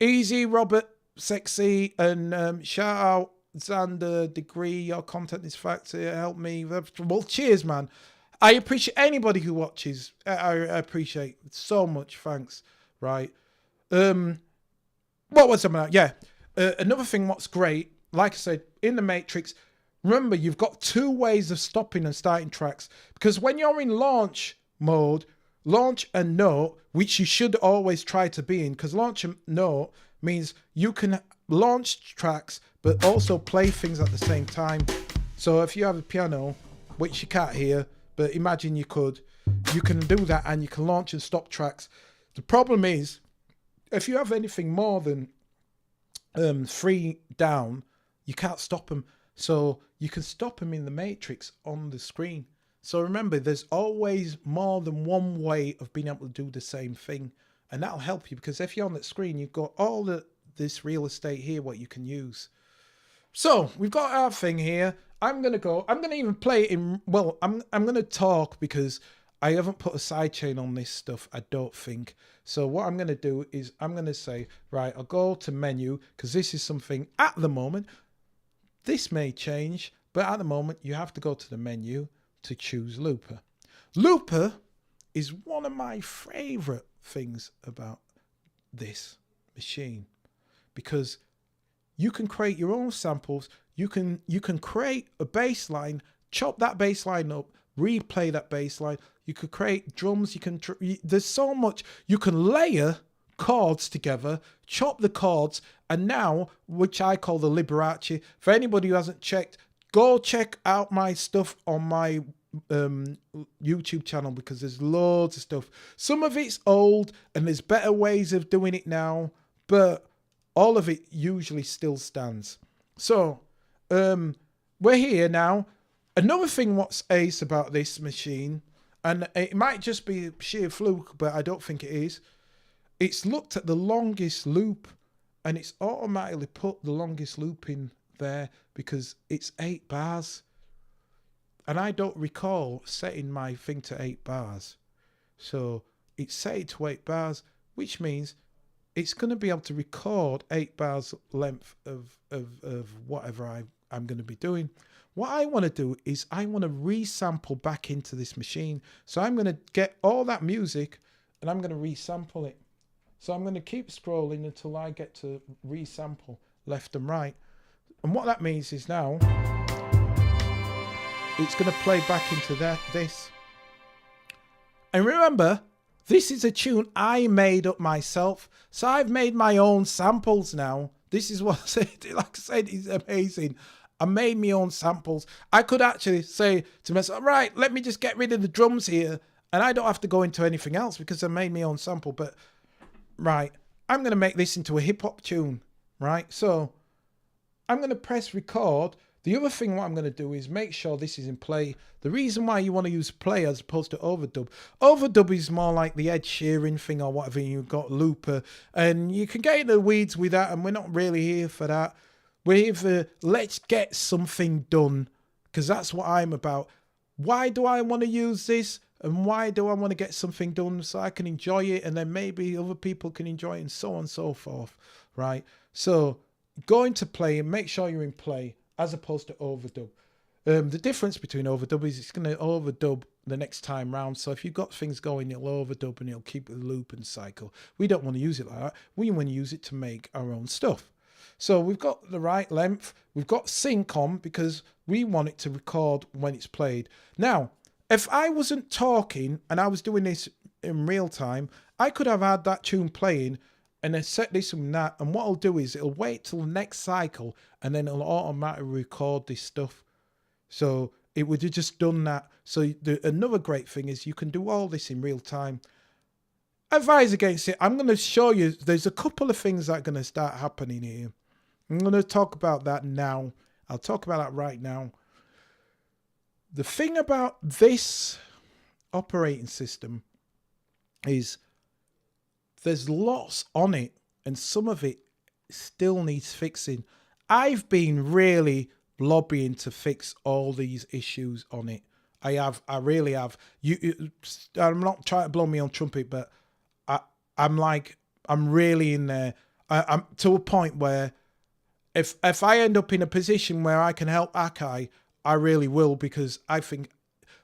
Easy, Robert, sexy, and shout out Xander, Degree, your content is factor, help me. Well, cheers, man. I appreciate anybody who watches. I appreciate it so much. Thanks. Right. What was something like? Yeah. Another thing what's great, like I said, in the Matrix, remember you've got two ways of stopping and starting tracks, because when you're in launch mode, launch and note, which you should always try to be in, because launch and note means you can launch tracks but also play things at the same time. So if you have a piano, which you can't hear, but imagine you could, you can do that and you can launch and stop tracks. The problem is, if you have anything more than 3 down, you can't stop them. So you can stop them in the matrix on the screen. So remember, there's always more than one way of being able to do the same thing. And that'll help you, because if you're on that screen, you've got all this real estate here, what you can use. So we've got our thing here. I'm going to even play it in, well, I'm going to talk because I haven't put a sidechain on this stuff, I don't think. So what I'm going to do is I'm going to say, right, I'll go to menu, because this is something at the moment. This may change, but at the moment you have to go to the menu to choose looper. Looper is one of my favorite things about this machine, because you can create your own samples. You can create a bass line, chop that bass line up, replay that bass line. You could create drums. There's so much. You can layer chords together, chop the chords, and now, which I call the Liberace. For anybody who hasn't checked, go check out my stuff on my YouTube channel, because there's loads of stuff. Some of it's old and there's better ways of doing it now, but all of it usually still stands. So we're here now. Another thing what's ace about this machine, and it might just be sheer fluke, but I don't think it is, it's looked at the longest loop and it's automatically put the longest loop in there because it's 8 bars. And I don't recall setting my thing to 8 bars. So it's set it to 8 bars, which means it's going to be able to record 8 bars length of whatever I'm going to be doing. What I want to do is I want to resample back into this machine. So I'm going to get all that music and I'm going to resample it. So I'm going to keep scrolling until I get to resample left and right. And what that means is now it's going to play back into this. And remember, this is a tune I made up myself. So I've made my own samples now. This is what I said. Like I said, it's amazing. I made my own samples. I could actually say to myself, right, let me just get rid of the drums here. And I don't have to go into anything else because I made my own sample. But, right, I'm going to make this into a hip-hop tune, right? So I'm going to press record. The other thing what I'm going to do is make sure this is in play. The reason why you want to use play as opposed to overdub. Overdub is more like the Ed Sheeran thing or whatever. You've got looper. And you can get in the weeds with that. And we're not really here for that. We're here for let's get something done. Because that's what I'm about. Why do I want to use this? And why do I want to get something done so I can enjoy it? And then maybe other people can enjoy it and so on and so forth. Right? So go into play and make sure you're in play, as opposed to overdub. The difference between overdub is it's going to overdub the next time round. So if you've got things going, it'll overdub and it'll keep the loop and cycle. We don't want to use it like that. We want to use it to make our own stuff. So we've got the right length. We've got sync on because we want it to record when it's played. Now, if I wasn't talking and I was doing this in real time, I could have had that tune playing and then set this and that, and what I'll do is it'll wait till the next cycle and then it'll automatically record this stuff. So it would have just done that. So another great thing is you can do all this in real time. Advise against it. I'm going to show you, there's a couple of things that are going to start happening here. I'm going to talk about that now. I'll talk about that right now. The thing about this operating system is there's lots on it and some of it still needs fixing. I've been really lobbying to fix all these issues on it. I really have. I'm not trying to blow me on trumpet, but I'm really in there. I'm to a point where if I end up in a position where I can help Akai, I really will, because I think,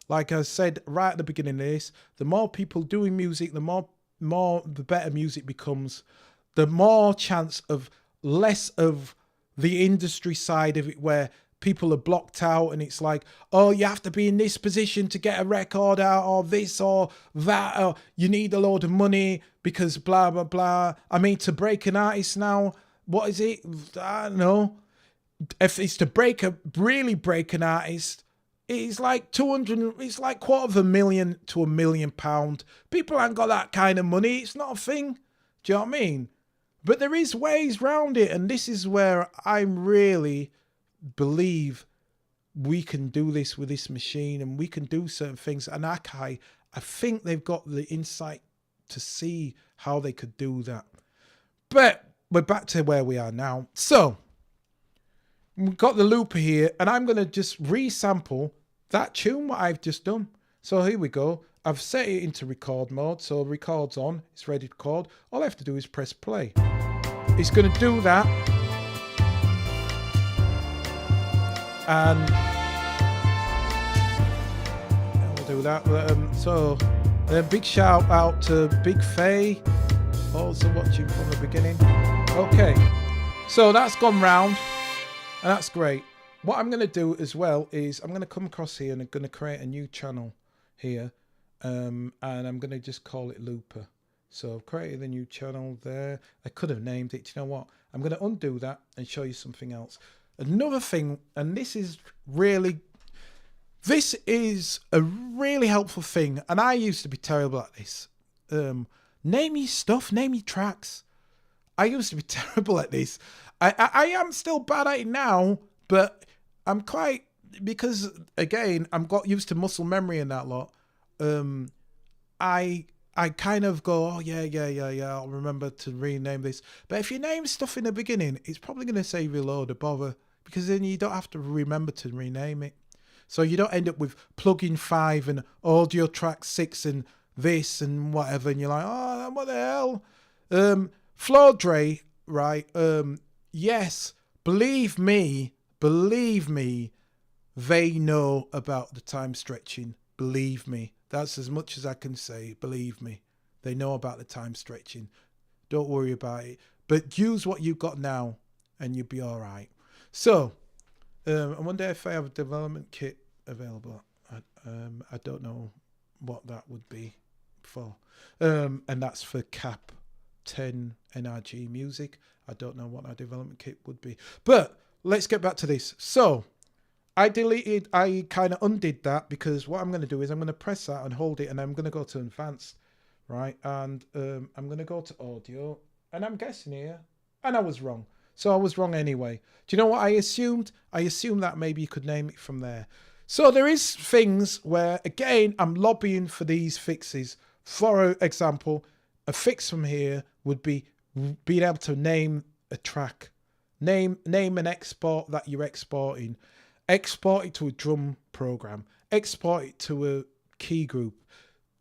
like I said right at the beginning of this, the more people doing music, the better music becomes, the more chance of less of the industry side of it where people are blocked out and it's like, oh, you have to be in this position to get a record out, or this or that, or you need a load of money because blah, blah, blah. I mean, to break an artist now, what is it? I don't know. If it's to really break an artist, it's like 200, it's like $250,000 to £1 million. People ain't got that kind of money. It's not a thing. Do you know what I mean? But there is ways round it. And this is where I really believe we can do this with this machine and we can do certain things. And Akai, I think they've got the insight to see how they could do that. But we're back to where we are now. So we've got the looper here and I'm going to just re-sample that tune what I've just done. So here we go. I've set it into record mode. So record's on. It's ready to record. All I have to do is press play. It's going to do that. And we'll do that. Big shout out to Big Faye, also watching from the beginning. Okay. So that's gone round. And that's great. What I'm going to do as well is I'm going to come across here and I'm going to create a new channel here. And I'm going to just call it Looper. So I've created a new channel there. I could have named it. You know what? I'm going to undo that and show you something else. Another thing, and this is a really helpful thing. And I used to be terrible at this. Name your stuff, name your tracks. I used to be terrible at this. I am still bad at it now, but I'm quite, because again, I'm got used to muscle memory and that lot. I kind of go, oh yeah, I'll remember to rename this. But if you name stuff in the beginning, it's probably going to save you a load of bother, because then you don't have to remember to rename it. So you don't end up with plugin 5 and audio track 6 and this and whatever, and you're like, oh, what the hell? Floor Dre, right? Yes, believe me, they know about the time stretching. Believe me. That's as much as I can say. Believe me. They know about the time stretching. Don't worry about it. But use what you've got now and you'll be all right. So, I wonder if I have a development kit available. I don't know what that would be for. And that's for Cap 10 NRG music. I don't know what our development kit would be. But let's get back to this. So, I kind of undid that, because what I'm going to do is I'm going to press that and hold it, and I'm going to go to advanced, right? And I'm going to go to audio, and I'm guessing here, and I was wrong. So I was wrong anyway. Do you know what I assumed? I assumed that maybe you could name it from there. So there is things where, again, I'm lobbying for these fixes. For example, a fix from here would be being able to name a track. Name an export that you're exporting. Export it to a drum program. Export it to a key group.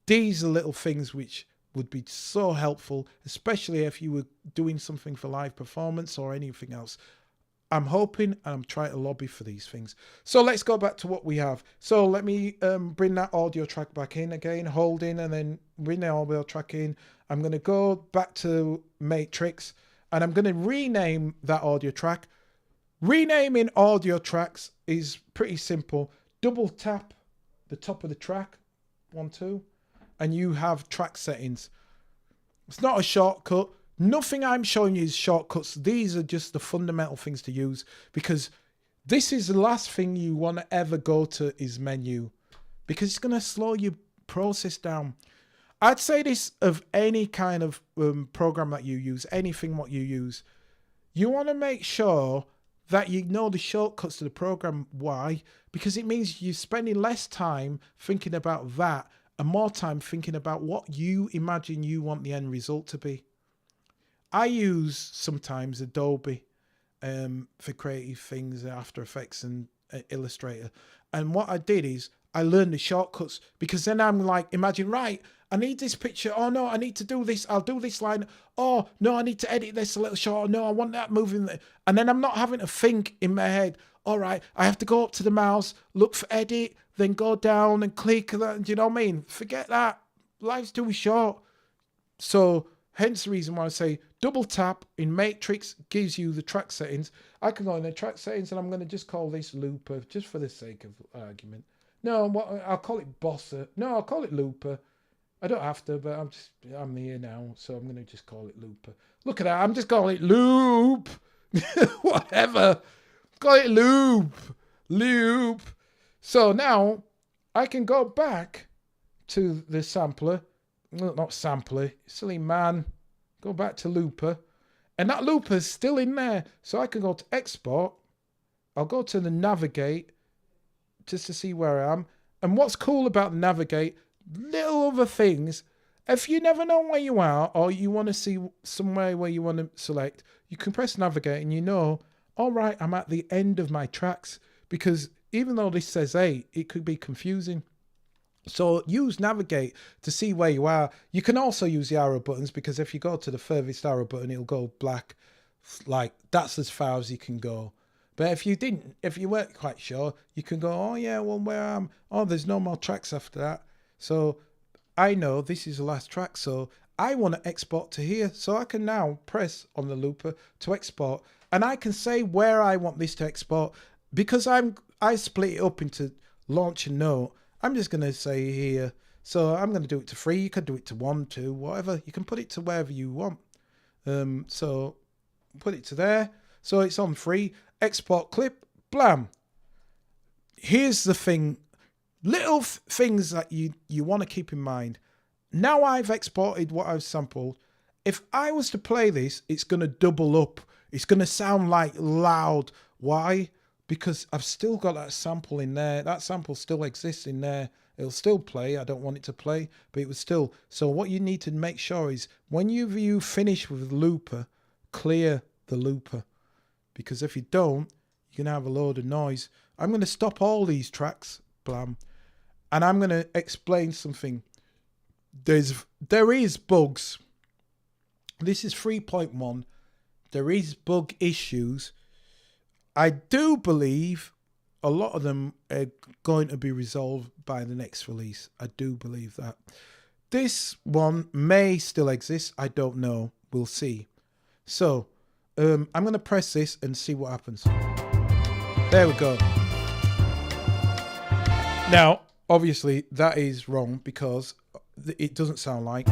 These are little things which would be so helpful, especially if you were doing something for live performance or anything else. I'm hoping and I'm trying to lobby for these things. So let's go back to what we have. So let me bring that audio track back in again, hold in, and then bring the audio track in. I'm going to go back to Matrix and I'm going to rename that audio track. Renaming audio tracks is pretty simple. Double tap the top of the track, 1, 2, and you have track settings. It's not a shortcut. Nothing I'm showing you is shortcuts. These are just the fundamental things to use, because this is the last thing you want to ever go to is menu, because it's going to slow your process down. I'd say this of any kind of program that you use, anything what you use. You want to make sure that you know the shortcuts to the program. Why? Because it means you're spending less time thinking about that and more time thinking about what you imagine you want the end result to be. I use sometimes Adobe for creative things, After Effects and Illustrator. And what I did is I learned the shortcuts, because then I'm like, imagine, right, I need this picture. Oh no, I need to do this. I'll do this line. Oh no, I need to edit this a little short. No, I want that moving there. And then I'm not having to think in my head, all right, I have to go up to the mouse, look for edit, then go down and click that. Do you know what I mean? Forget that. Life's too short. So hence the reason why I say double tap in Matrix gives you the track settings. I can go in the track settings and I'm going to just call this looper, just for the sake of argument. No, I'll call it Bossa. No, I'll call it looper. I don't have to, but I'm here now, so I'm going to just call it looper. Look at that. I'm just calling it loop. Whatever. Call it loop. Loop. So now I can go back to the sampler. No, not sampler. Silly man. Go back to looper. And that looper's still in there. So I can go to export. I'll go to the navigate just to see where I am. And what's cool about the navigate, little other things, if you never know where you are or you want to see somewhere where you want to select, you can press navigate and you know, all right, I'm at the end of my tracks, because even though this says 8, it could be confusing. So use navigate to see where you are. You can also use the arrow buttons, because if you go to the furthest arrow button, it'll go black. Like that's as far as you can go. But if you weren't quite sure, you can go, oh yeah, well, where am I? Oh, there's no more tracks after that. So I know this is the last track. So I want to export to here. So I can now press on the looper to export. And I can say where I want this to export, because I split it up into launch and note. I'm just going to say here. So I'm going to do it to 3. You could do it to 1, 2, whatever. You can put it to wherever you want. So put it to there. So it's on 3. Export clip. Blam. Here's the thing. Little things that you want to keep in mind. Now I've exported what I've sampled. If I was to play this, it's going to double up. It's going to sound like loud. Why? Because I've still got that sample in there. That sample still exists in there. It'll still play. I don't want it to play, but it was still. So what you need to make sure is when you finish with the looper, clear the looper. Because if you don't, you're going to have a load of noise. I'm going to stop all these tracks. Blam. And I'm going to explain something. There is bugs. This is 3.1. There is bug issues. I do believe a lot of them are going to be resolved by the next release. I do believe that. This one may still exist. I don't know. We'll see. So I'm going to press this and see what happens. There we go. Now, obviously, that is wrong because it doesn't sound like.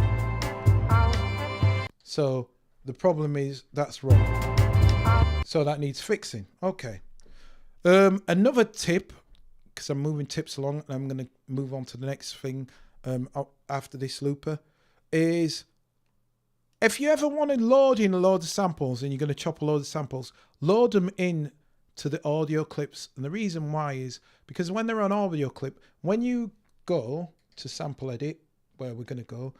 So the problem is that's wrong. So that needs fixing. Okay. Another tip, because I'm moving tips along and I'm going to move on to the next thing after this looper, is if you ever want to load in a load of samples and you're going to chop a load of samples, load them in to the audio clips. And the reason why is because when they're on audio clip, when you go to sample edit, where we're going to go,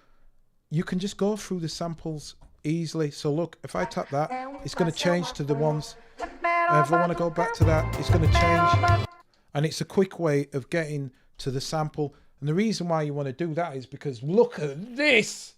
you can just go through the samples easily. So look, if I tap that, it's going to change to the ones. If I want to go back to that, it's going to change. And it's a quick way of getting to the sample. And the reason why you want to do that is because look at this.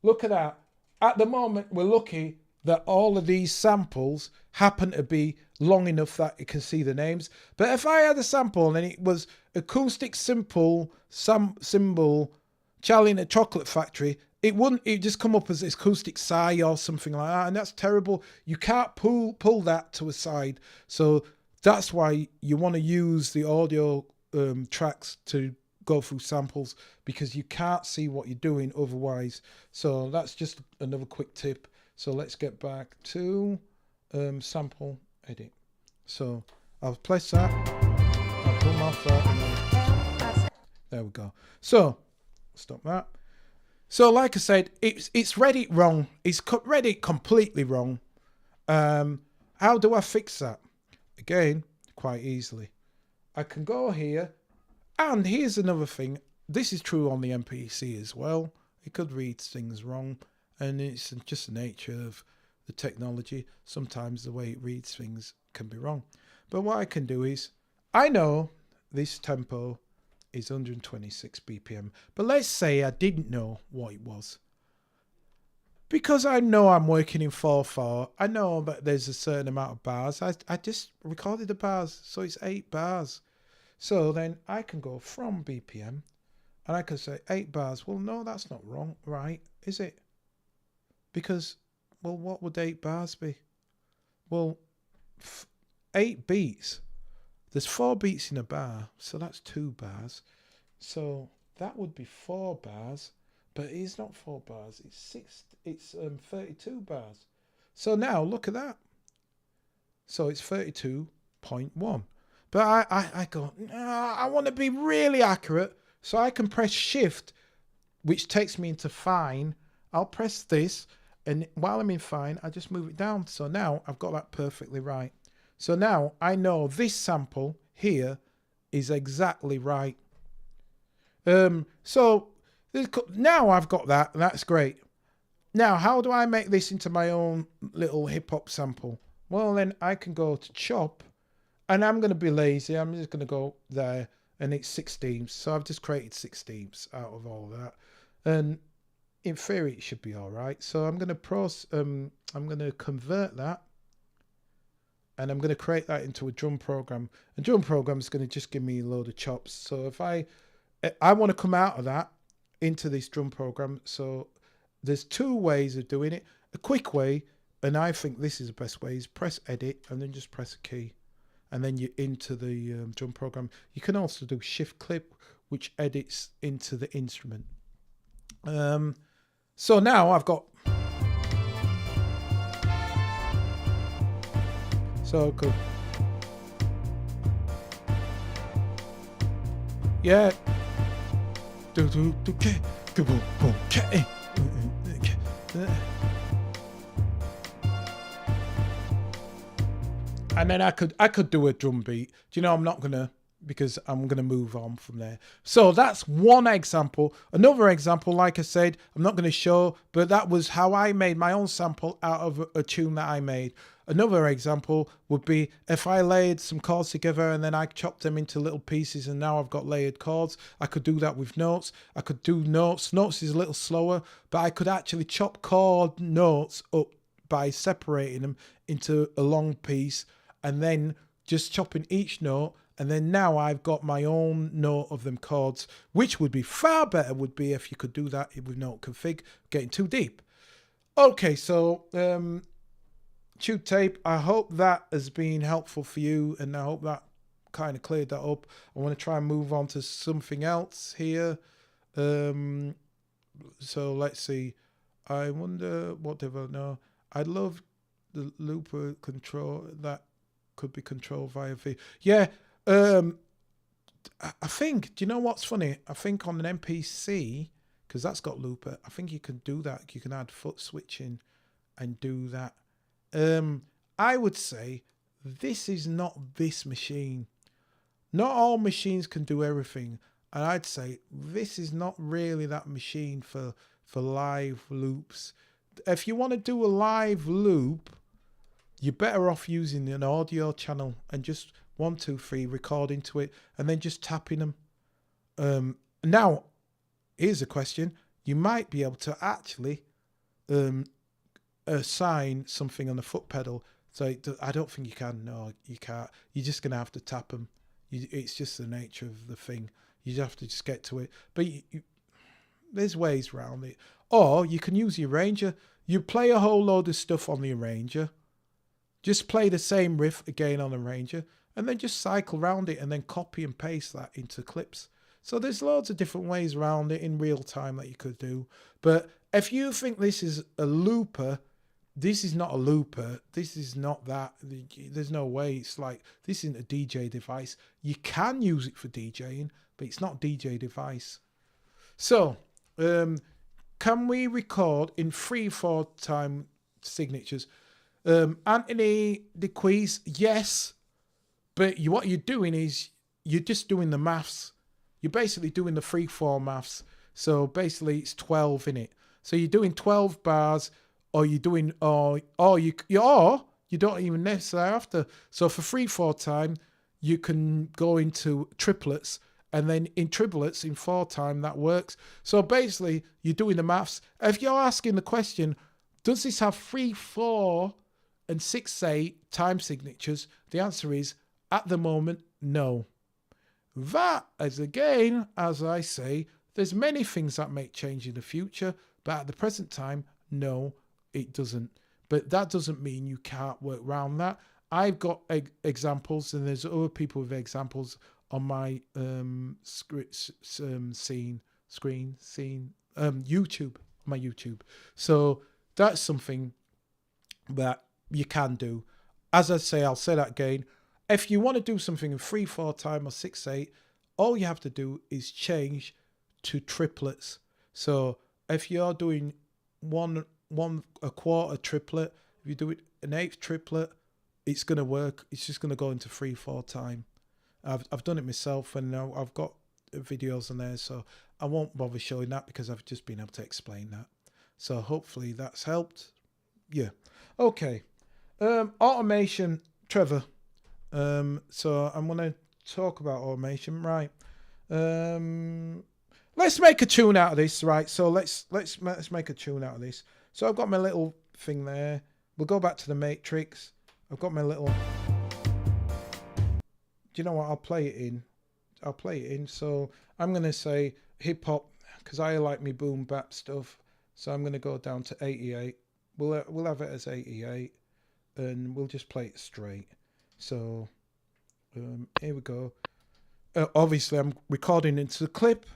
Look at that. At the moment, we're lucky that all of these samples happen to be long enough that you can see the names. But if I had a sample and it was acoustic simple symbol Charlie in a Chocolate Factory, it wouldn't. It just come up as acoustic sigh or something like that, and that's terrible. You can't pull that to a side. So that's why you want to use the audio tracks to go through samples, because you can't see what you're doing otherwise. So that's just another quick tip. So let's get back to sample edit. So I'll place that. I'll come off that. There we go. So stop that. So like I said, it's read it wrong. It's read it completely wrong. How do I fix that? Again, quite easily. I can go here, and here's another thing. This is true on the MPC as well. It could read things wrong, and it's just the nature of the technology. Sometimes the way it reads things can be wrong. But what I can do is, I know this tempo is 126 BPM, but let's say I didn't know what it was. Because I know I'm working in 4/4, I know that there's a certain amount of bars. I just recorded the bars, so it's 8 bars. So then I can go from BPM, and I can say 8 bars. Well, no, that's not wrong, right? Is it? Because, well, what would 8 bars be? Well, 8 beats. There's 4 beats in a bar, so that's 2 bars. So that would be 4 bars, but it's not 4 bars. It's 32 bars. So now look at that. So it's 32.1. But I go, nah, I want to be really accurate, so I can press Shift, which takes me into Fine. I'll press this, and while I'm in Fine, I just move it down. So now I've got that perfectly right. So now I know this sample here is exactly right. So now I've got that, and that's great. Now, how do I make this into my own little hip hop sample? Well, then I can go to chop, and I'm going to be lazy. I'm just going to go there, and it's 16ths. So I've just created 16ths out of all that. And in theory, it should be all right. So I'm going to convert that. And I'm going to create that into a drum program. A drum program is going to just give me a load of chops. So if I want to come out of that into this drum program. So there's 2 ways of doing it. A quick way, and I think this is the best way, is press edit and then just press a key. And then you're into the drum program. You can also do shift clip, which edits into the instrument. So now I've got... So cool. Yeah. And then I could do a drum beat. Do you know, I'm not gonna, because I'm gonna move on from there. So that's one example. Another example, like I said, I'm not gonna show, but that was how I made my own sample out of a tune that I made. Another example would be if I layered some chords together and then I chopped them into little pieces, and now I've got layered chords. I could do that with notes. I could do notes. Notes is a little slower, but I could actually chop chord notes up by separating them into a long piece and then just chopping each note. And then now I've got my own note of them chords, which would be far better would be if you could do that with note config, getting too deep. Okay, so tube tape, I hope that has been helpful for you, and I hope that kind of cleared that up. I want to try and move on to something else here. So let's see. I wonder what do I know. I love the looper control that could be controlled via V. Yeah, I think, do you know what's funny? I think on an MPC, because that's got looper. I think you can do that. You can add foot switching and do that. I would say this is not this machine. Not all machines can do everything. And I'd say this is not really that machine for live loops. If you want to do a live loop, you're better off using an audio channel and just 1, 2, 3 record into it and then just tapping them. Now, here's a question. You might be able to actually assign something on the foot pedal. So I don't think you can. No, you can't. You're just going to have to tap them. It's just the nature of the thing. You have to just get to it. But there's ways around it. Or you can use the arranger. You play a whole load of stuff on the arranger. Just play the same riff again on the arranger. And then just cycle around it and then copy and paste that into clips. So there's loads of different ways around it in real time that you could do. But if you think this is a looper, this is not a looper. This is not that. There's no way. It's like, this isn't a DJ device. You can use it for DJing, but it's not a DJ device. So, can we record in 3/4 time signatures? Anthony DeQueez, yes. But what you're doing is, you're just doing the maths. You're basically doing the 3/4 maths. So basically it's 12 in it. So you're doing 12 bars, or you're doing, or you don't even necessarily have to. So for 3/4 time, you can go into triplets, and then in triplets in 4 time that works. So basically you're doing the maths. If you're asking the question, does this have 3, 4, and 6, 8 time signatures? The answer is, at the moment, no. That is, again, as I say, there's many things that may change in the future, but at the present time, no, it doesn't. But that doesn't mean you can't work around that. I've got examples, and there's other people with examples on my YouTube, my YouTube. So that's something that you can do. As I say, I'll say that again. If you want to do something in 3/4 time or 6, 8, all you have to do is change to triplets. So if you're doing a quarter triplet, if you do it an 1/8 triplet, it's going to work. It's just going to go into 3/4 time. I've done it myself, and I've got videos on there, so I won't bother showing that because I've just been able to explain that. So hopefully that's helped. Yeah. Okay. Automation, Trevor. So I'm going to talk about automation, right? Let's make a tune out of this, right? So let's make a tune out of this. So I've got my little thing there. We'll go back to the Matrix. I've got my little. Do you know what? I'll play it in. So I'm going to say hip hop because I like me boom bap stuff. So I'm going to go down to 88. We'll have it as 88, and we'll just play it straight. So here we go. Obviously, I'm recording into the clip.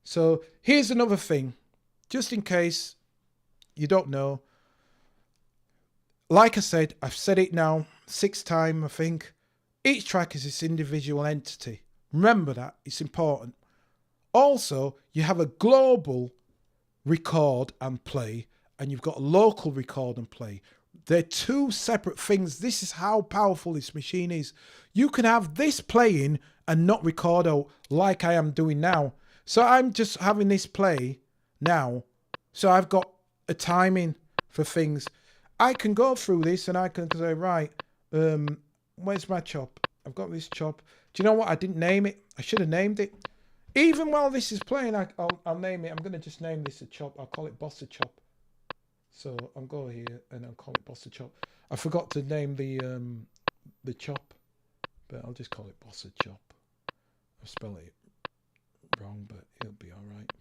So here's another thing, just in case you don't know. Like I said, I've said it now 6 times, I think. Each track is this individual entity. Remember that. It's important. Also, you have a global record and play, and you've got a local record and play. They're 2 separate things. This is how powerful this machine is. You can have this playing and not record out like I am doing now. So I'm just having this play now. So I've got a timing for things. I can go through this and I can say, right, where's my chop? I've got this chop. Do you know what? I didn't name it. I should have named it. Even while this is playing, I'll name it. I'm going to just name this a chop. I'll call it Bossa Chop. So I'll go here and I'll call it Bossa Chop. I forgot to name the chop, but I'll just call it Bossa Chop. I'll spell it wrong, but it'll be all right.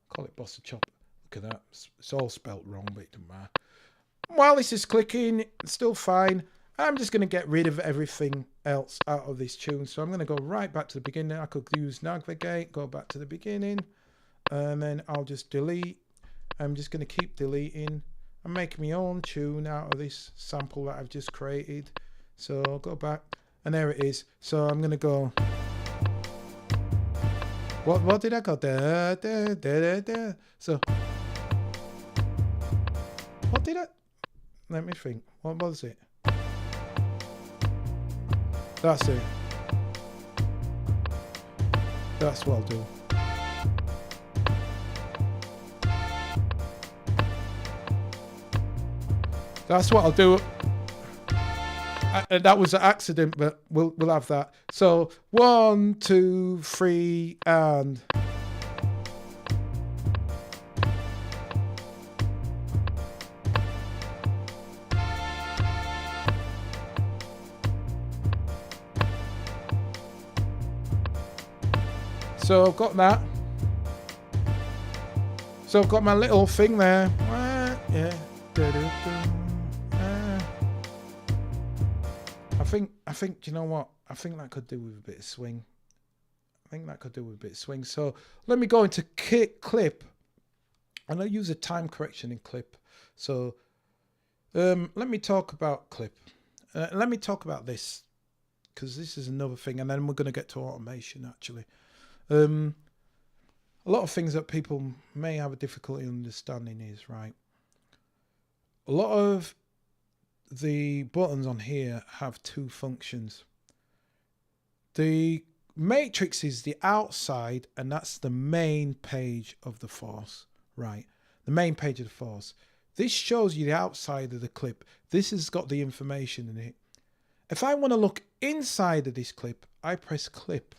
Call it Bossa Chop. Look at that. It's all spelt wrong, but it doesn't matter. While this is clicking, it's still fine. I'm just going to get rid of everything else out of this tune. So I'm going to go right back to the beginning. I could use navigate, go back to the beginning, and then I'll just delete. I'm just going to keep deleting. I'm making my own tune out of this sample that I've just created. So I'll go back, and there it is. So I'm going to go. What did I go? So what did I? Let me think. What was it? That's it. That's what I'll do. That's what I'll do. That was an accident, but we'll have that. So 1, 2, 3, and so I've got that. So I've got my little thing there. Yeah. I think, you know what? I think that could do with a bit of swing. So let me go into clip, and I'll use a time correction in clip. So let me talk about clip. Let me talk about this, because this is another thing, and then we're going to get to automation actually. A lot of things that people may have a difficulty understanding is, right, a lot of the buttons on here have two functions. The matrix is the outside, and that's the main page of the force, right? The main page of the force. This shows you the outside of the clip. This has got the information in it. If I want to look inside of this clip, I press clip,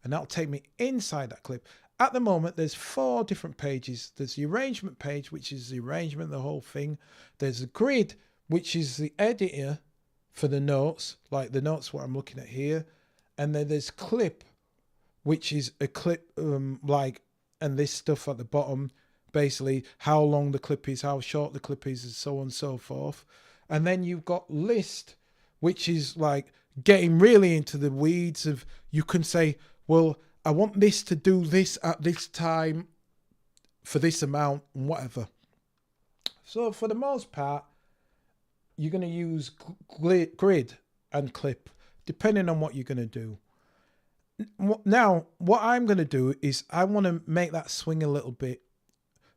and that'll take me inside that clip. At the moment, there's 4 different pages. There's the arrangement page, which is the arrangement, the whole thing. There's the grid, which is the editor for the notes, like the notes what I'm looking at here. And then there's clip, which is a clip, and this stuff at the bottom, basically how long the clip is, how short the clip is, and so on and so forth. And then you've got list, which is like getting really into the weeds of, you can say, well, I want this to do this at this time for this amount and whatever. So for the most part, you're going to use grid and clip, depending on what you're going to do. Now, what I'm going to do is I want to make that swing a little bit.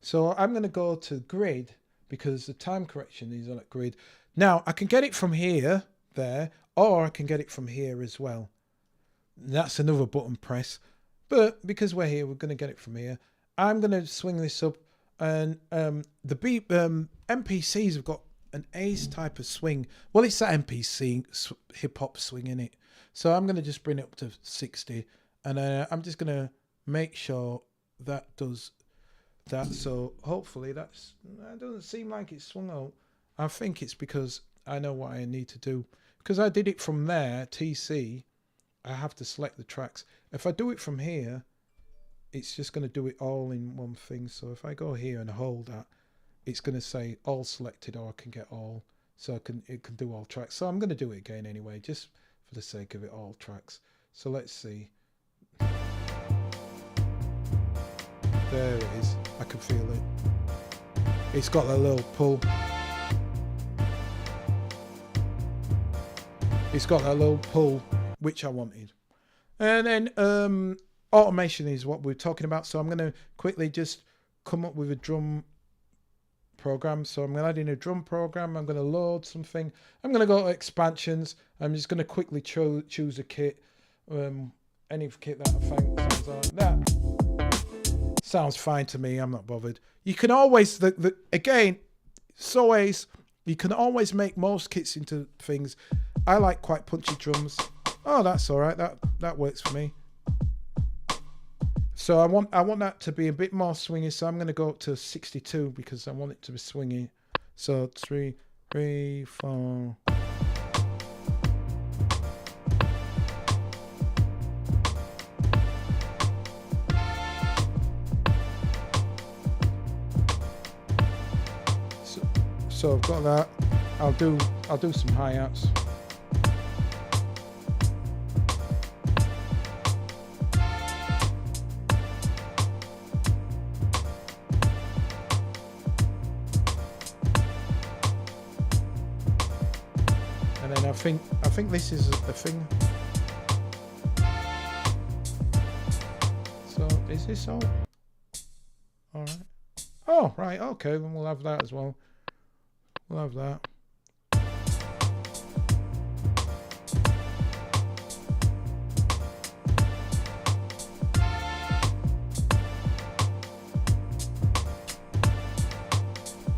So I'm going to go to grid, because the time correction is on that grid. Now, I can get it from here, there, or I can get it from here as well. That's another button press. But because we're here, we're going to get it from here. I'm going to swing this up, and the MPCs have got an ace type of swing. Well, it's that MPC hip hop swing in it. So I'm going to just bring it up to 60, and I'm just going to make sure that does that. So hopefully that doesn't seem like it's swung out. I think it's because I know what I need to do. Because I did it from there, TC, I have to select the tracks. If I do it from here, it's just going to do it all in one thing. So if I go here and hold that, it's going to say all selected, or I can get all. So it can do all tracks. So I'm going to do it again anyway, just for the sake of it, all tracks. So let's see. There it is. I can feel it. It's got that little pull. It's got that little pull, which I wanted. And then automation is what we're talking about. So I'm going to quickly just come up with a drum program. So I'm going to add in a drum program. I'm going to load something. I'm going to go to expansions. I'm just going to quickly choose a kit. Any kit that I think sounds like that. Sounds fine to me. I'm not bothered. You can always, again, it's always, you can always make most kits into things. I like quite punchy drums. Oh, that's all right. That works for me. So I want that to be a bit more swingy. So I'm going to go up to 62 because I want it to be swingy. So 3, 4. So I've got that. I'll do some hi-hats. And then I think this is a thing. So Is this all? All right. Oh, right. Okay, then we'll have that as well. We'll have that.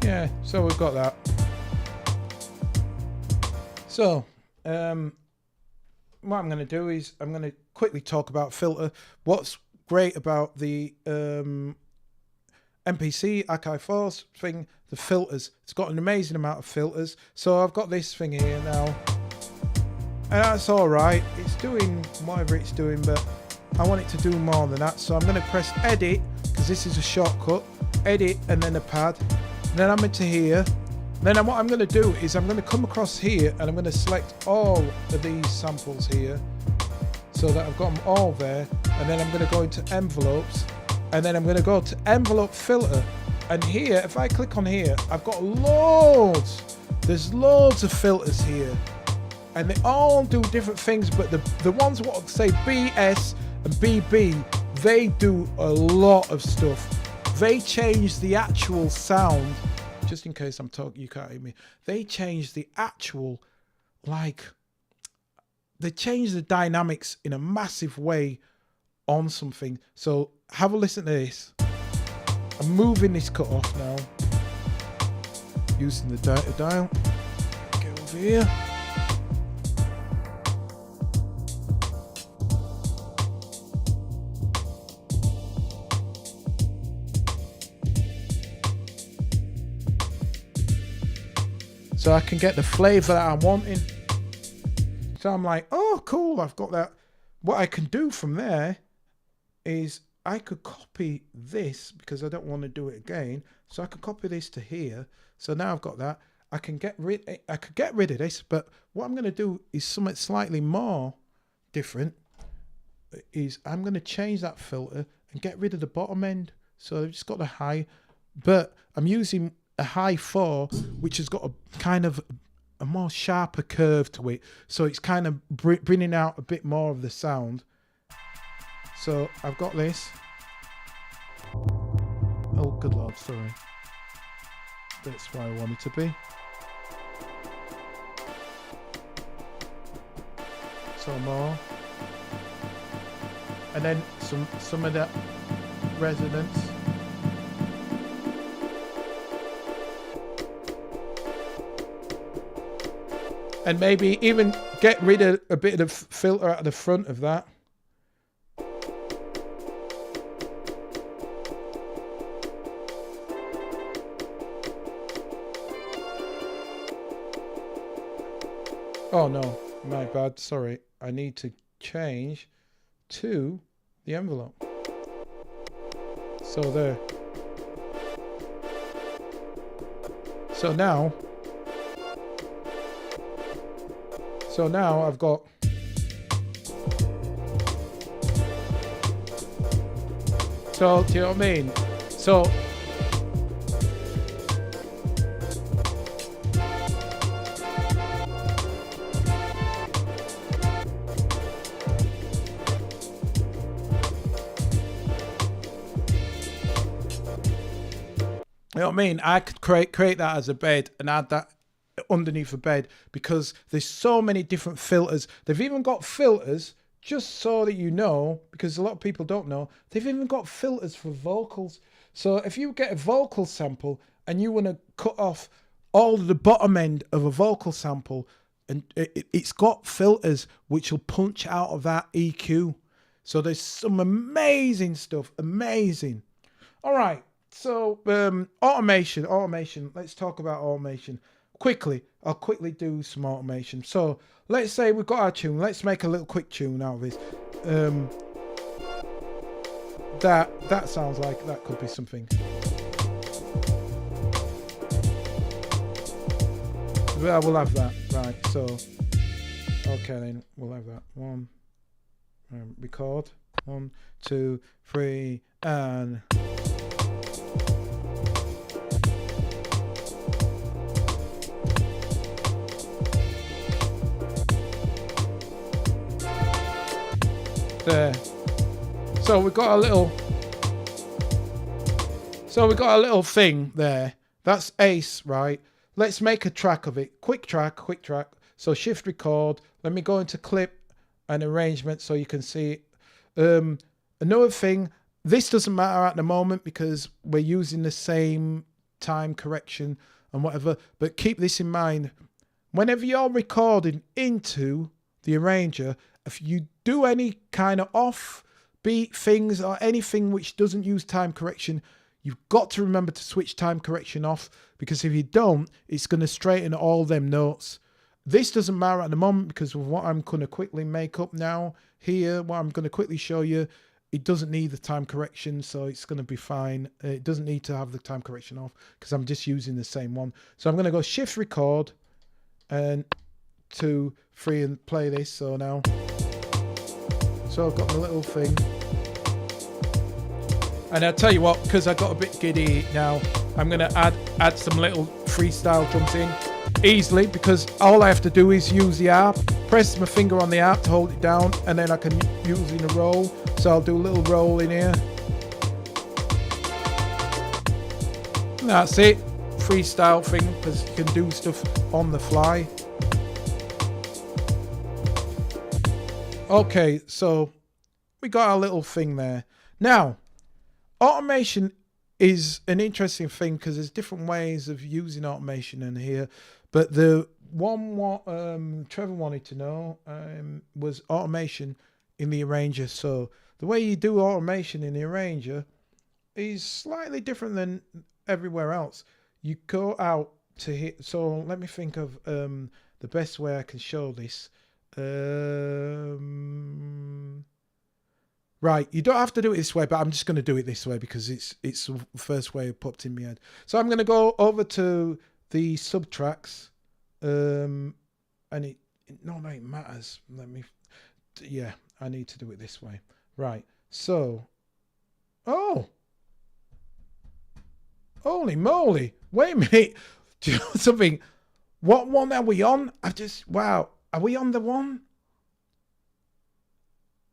Yeah, so we've got that. So, what I'm going to do is I'm going to quickly talk about filter. What's great about the MPC Akai Force thing, the filters. It's got an amazing amount of filters. So I've got this thing here now. And that's all right. It's doing whatever it's doing, but I want it to do more than that. So I'm going to press edit, because this is a shortcut. Edit and then a pad. Then I'm into here. Then what I'm going to do is I'm going to come across here and I'm going to select all of these samples here so that I've got them all there. And then I'm going to go into envelopes and then I'm going to go to envelope filter. And here, if I click on here, I've got loads. There's loads of filters here and they all do different things. But the ones what say BS and BB, they do a lot of stuff. They change the actual sound, just in case I'm talking, you can't hear me. They change the actual, like, they change the dynamics in a massive way on something. So have a listen to this. I'm moving this cut off now, using the data dial. Get over here. So I can get the flavor that I'm wanting. So I'm like, oh, cool, I've got that. What I can do from there is I could copy this because I don't want to do it again. So I can copy this to here. So now I've got that. I could get rid of this, but what I'm going to do is something slightly more different. Is I'm going to change that filter and get rid of the bottom end. So I've just got the high, but I'm using a high 4, which has got a kind of a more sharper curve to it, so it's kind of bringing out a bit more of the sound. So I've got this. Oh, good lord, sorry. That's where I want it to be. So more, and then some of that resonance. And maybe even get rid of a bit of filter out of the front of that. Oh no, my bad, sorry. I need to change to the envelope. So there. So now I've got do you know what I mean? So you know what I mean? I could create that as a bed and add that underneath the bed because there's so many different filters. They've even got filters, just so that you know, because a lot of people don't know, they've even got filters for vocals. So if you get a vocal sample and you want to cut off all the bottom end of a vocal sample, and it's got filters which will punch out of that EQ. So there's some amazing stuff, amazing. All right. So automation. Let's talk about automation quickly. I'll quickly do some automation. So let's say we've got our tune. Let's make a little quick tune out of this. That sounds like that could be something. Well, we'll have that. Right. So okay, then we'll have that. One. Record. 1, 2, 3, and. There. So we've got a little So we got a little thing there. That's ace, right? Let's make a track of it. Quick track. So shift record. Let me go into clip and arrangement so you can see it. Another thing, this doesn't matter at the moment because we're using the same time correction and whatever, but keep this in mind. Whenever you're recording into the arranger, if you do any kind of offbeat things or anything which doesn't use time correction, you've got to remember to switch time correction off, because if you don't, it's going to straighten all them notes. This doesn't matter at the moment because of what I'm going to quickly make up now here, what I'm going to quickly show you, it doesn't need the time correction, so it's going to be fine. It doesn't need to have the time correction off because I'm just using the same one. So I'm going to go shift record and 2, 3 and play this. So now, so I've got my little thing. And I'll tell you what, because I got a bit giddy now, I'm going to add some little freestyle drums in easily, because all I have to do is use the harp, press my finger on the harp to hold it down, and then I can use it in a roll. So I'll do a little roll in here. And that's it. Freestyle thing, because you can do stuff on the fly. Okay, so we got our little thing there. Now, automation is an interesting thing because there's different ways of using automation in here. But the one what Trevor wanted to know was automation in the arranger. So the way you do automation in the arranger is slightly different than everywhere else. You go out to hit. So let me think of the best way I can show this. Right, you don't have to do it this way, but I'm just going to do it this way because it's the first way it popped in my head. So I'm going to go over to the subtracks, and it not that it matters. Yeah, I need to do it this way. Right, so, oh, holy moly! Wait a minute, do you know something? What one are we on? Wow, are we on the one?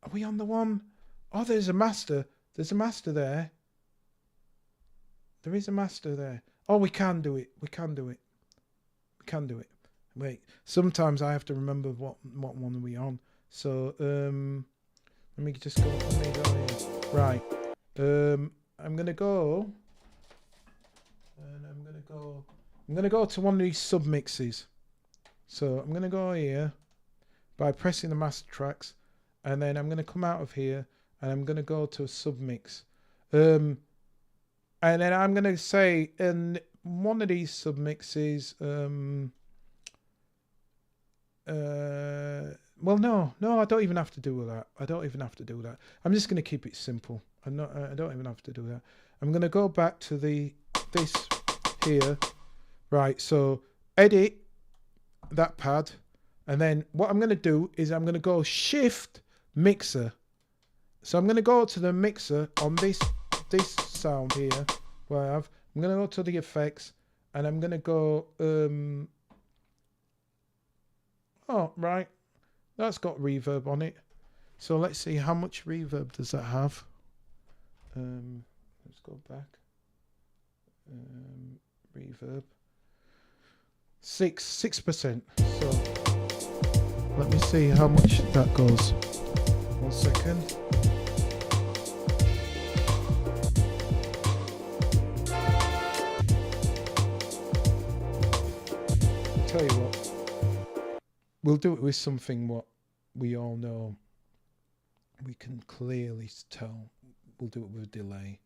Are we on the one? Oh, there's a master. There's a master there. There is a master there. Oh, we can do it. We can do it. We can do it. Wait. Sometimes I have to remember what one are we on. So let me just go. Let me go here. Right. I'm gonna go. And I'm gonna go to one of these submixes. So I'm gonna go here by pressing the master tracks, and then I'm gonna come out of here. And I'm going to go to a submix. And then I'm going to say in one of these submixes, well, no, I don't even have to do that. I don't even have to do that. I'm just going to keep it simple. I don't even have to do that. I'm going to go back to this here. Right, so edit that pad. And then what I'm going to do is I'm going to go shift mixer. So I'm going to go to the mixer on this sound here, where I'm going to go to the effects, and I'm going to go, oh, right, that's got reverb on it. So let's see, how much reverb does that have? Let's go back. Reverb. 6%. So let me see how much that goes. 1 second. Tell you what, we'll do it with something what we all know. We can clearly tell. We'll do it with a delay.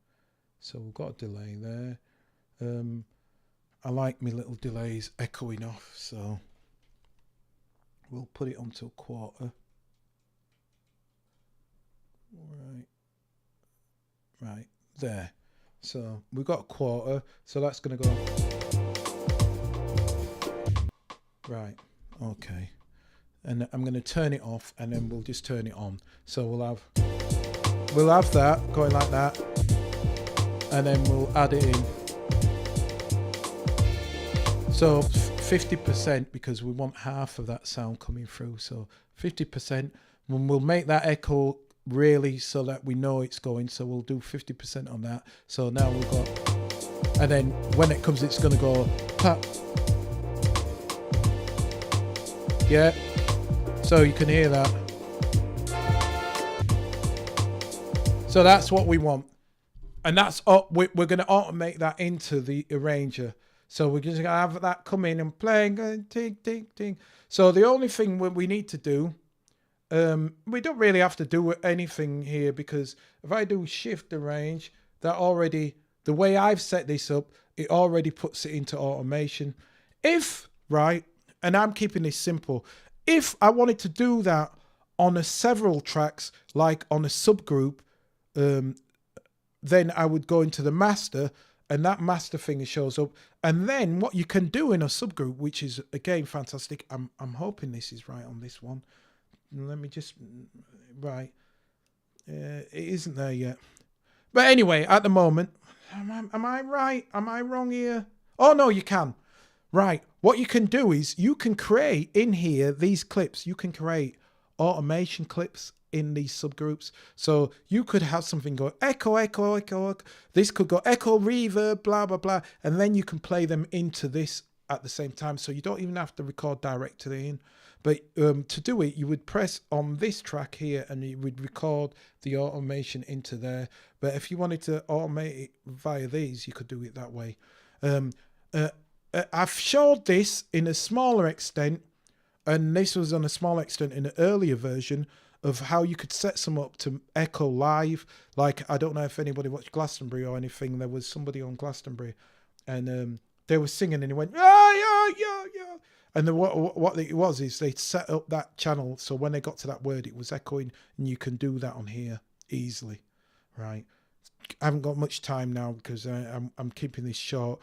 So we've got a delay there. I like my little delays echoing off, so we'll put it onto a quarter. Right there. So we've got a quarter, so that's going to go. Right, okay. And I'm going to turn it off, and then we'll just turn it on. So we'll have that going like that, and then we'll add it in. So 50%, because we want half of that sound coming through. So 50%, and we'll make that echo really so that we know it's going. So we'll do 50% on that. So now we've got And then when it comes, it's going to go pop. Yeah. So you can hear that. So that's what we want. And that's we're going to automate that into the arranger. So we're just going to have that come in and play, and ting, ting, ting. So the only thing we need to do, we don't really have to do anything here, because if I do shift arrange, that already, the way I've set this up, it already puts it into automation. If, right, and I'm keeping this simple, if I wanted to do that on a several tracks, like on a subgroup, then I would go into the master, and that master thing shows up. And then what you can do in a subgroup, which is again fantastic. I'm hoping this is right on this one. Let me just, right. It isn't there yet. But anyway, at the moment, am I right? Am I wrong here? Oh no, you can. Right. What you can do is you can create in here these clips. You can create automation clips in these subgroups. So you could have something go echo, echo, echo, echo. This could go echo, reverb, blah, blah, blah. And then you can play them into this at the same time. So you don't even have to record directly in. But to do it, you would press on this track here and you would record the automation into there. But if you wanted to automate it via these, you could do it that way. I've showed this in a smaller extent, and this was on a smaller extent in an earlier version of how you could set some up to echo live. Like, I don't know if anybody watched Glastonbury or anything. There was somebody on Glastonbury, and they were singing, and he went, yeah, yeah, yeah. And then what it was is they set up that channel, so when they got to that word, it was echoing, and you can do that on here easily, right? I haven't got much time now because I'm keeping this short,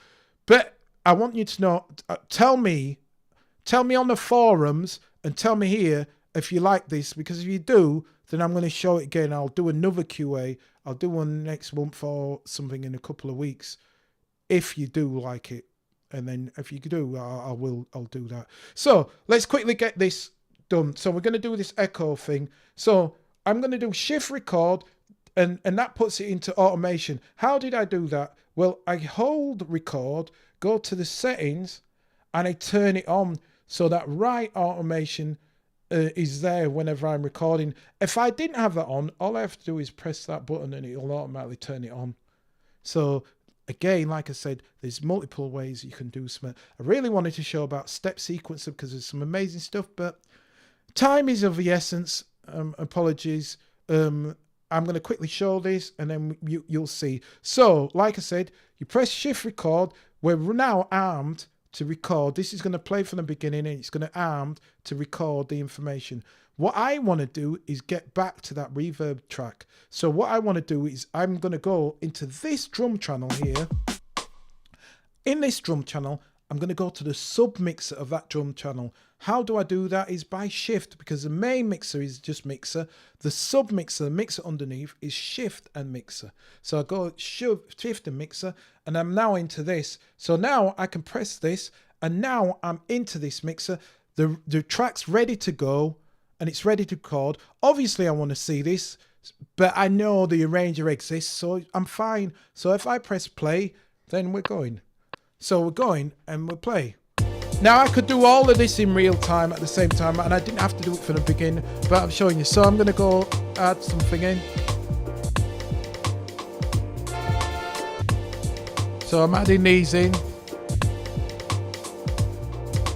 but I want you to know. Tell me on the forums and tell me here if you like this, because if you do, then I'm going to show it again. I'll do another QA. I'll do one next month or something in a couple of weeks, if you do like it. And then if you do, I'll do that. So let's quickly get this done. So we're going to do this echo thing. So I'm going to do shift record, and that puts it into automation. How did I do that? Well, I hold record, go to the settings, and I turn it on so that right automation is there whenever I'm recording. If I didn't have that on, all I have to do is press that button and it'll automatically turn it on. So again, like I said, there's multiple ways you can do something. I really wanted to show about step sequencer because there's some amazing stuff, but time is of the essence. Apologies. I'm going to quickly show this and then you'll see. So, like I said, you press shift record. We're now armed to record. This is going to play from the beginning, and it's going to armed to record the information. What I want to do is get back to that reverb track. So what I want to do is I'm going to go into this drum channel here. In this drum channel, I'm going to go to the sub mixer of that drum channel. How do I do that? Is by shift, because the main mixer is just mixer. The sub mixer, the mixer underneath, is shift and mixer. So I go shift and mixer, and I'm now into this. So now I can press this, and now I'm into this mixer. The track's ready to go, and it's ready to record. Obviously, I want to see this, but I know the arranger exists, so I'm fine. So if I press play, then we're going. So we're going, and we'll play. Now, I could do all of this in real time at the same time, and I didn't have to do it from the beginning, but I'm showing you. So I'm going to go add something in. So I'm adding these in.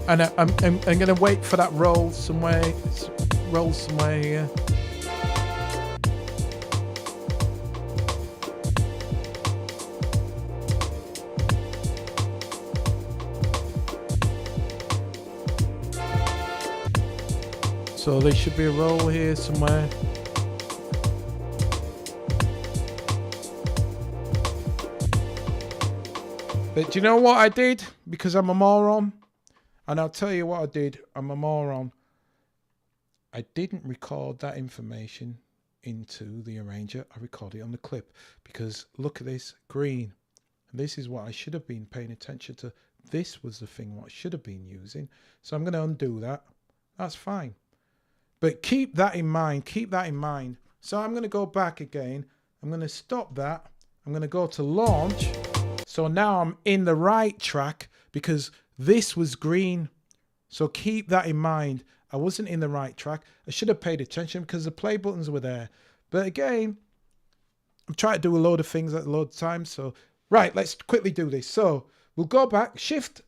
And I'm going to wait for that roll somewhere here. So there should be a roll here somewhere. But do you know what I did? Because I'm a moron. And I'll tell you what I did. I'm a moron. I didn't record that information into the arranger. I recorded it on the clip. Because look at this, green. And this is what I should have been paying attention to. This was the thing what I should have been using. So I'm going to undo that. That's fine. But keep that in mind. Keep that in mind. So I'm going to go back again. I'm going to stop that. I'm going to go to launch. So now I'm in the right track because this was green. So keep that in mind. I wasn't in the right track. I should have paid attention because the play buttons were there. But again, I'm trying to do a load of things at a load of times. So, right, let's quickly do this. So we'll go back, shift,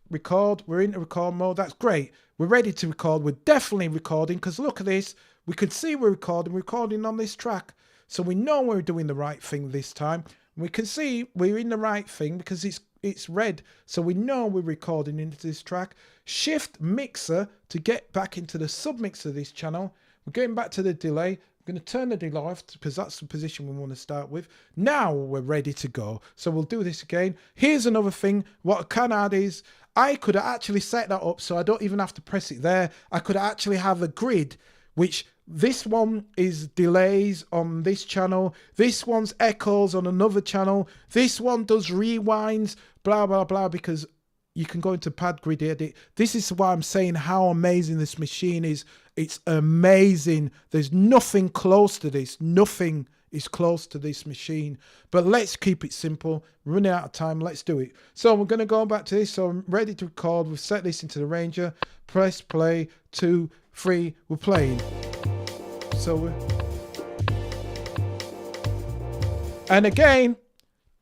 record. We're into record mode. That's great. We're ready to record. We're definitely recording because look at this. We can see we're recording on this track. So we know we're doing the right thing this time. We can see we're in the right thing because it's red. So we know we're recording into this track. Shift mixer to get back into the submixer of this channel. We're getting back to the delay. I'm going to turn the delay off because that's the position we want to start with. Now we're ready to go. So we'll do this again. Here's another thing. What I can add is I could actually set that up so I don't even have to press it there. I could actually have a grid, which this one is delays on this channel. This one's echoes on another channel. This one does rewinds, blah, blah, blah, because you can go into pad grid edit. This is why I'm saying how amazing this machine is. It's amazing. There's nothing close to this. Nothing is close to this machine. But let's keep it simple. We're running out of time. Let's do it. So we're going to go back to this. So I'm ready to record. We've set this into the Ranger. Press play. 2, 3. We're playing. So and again,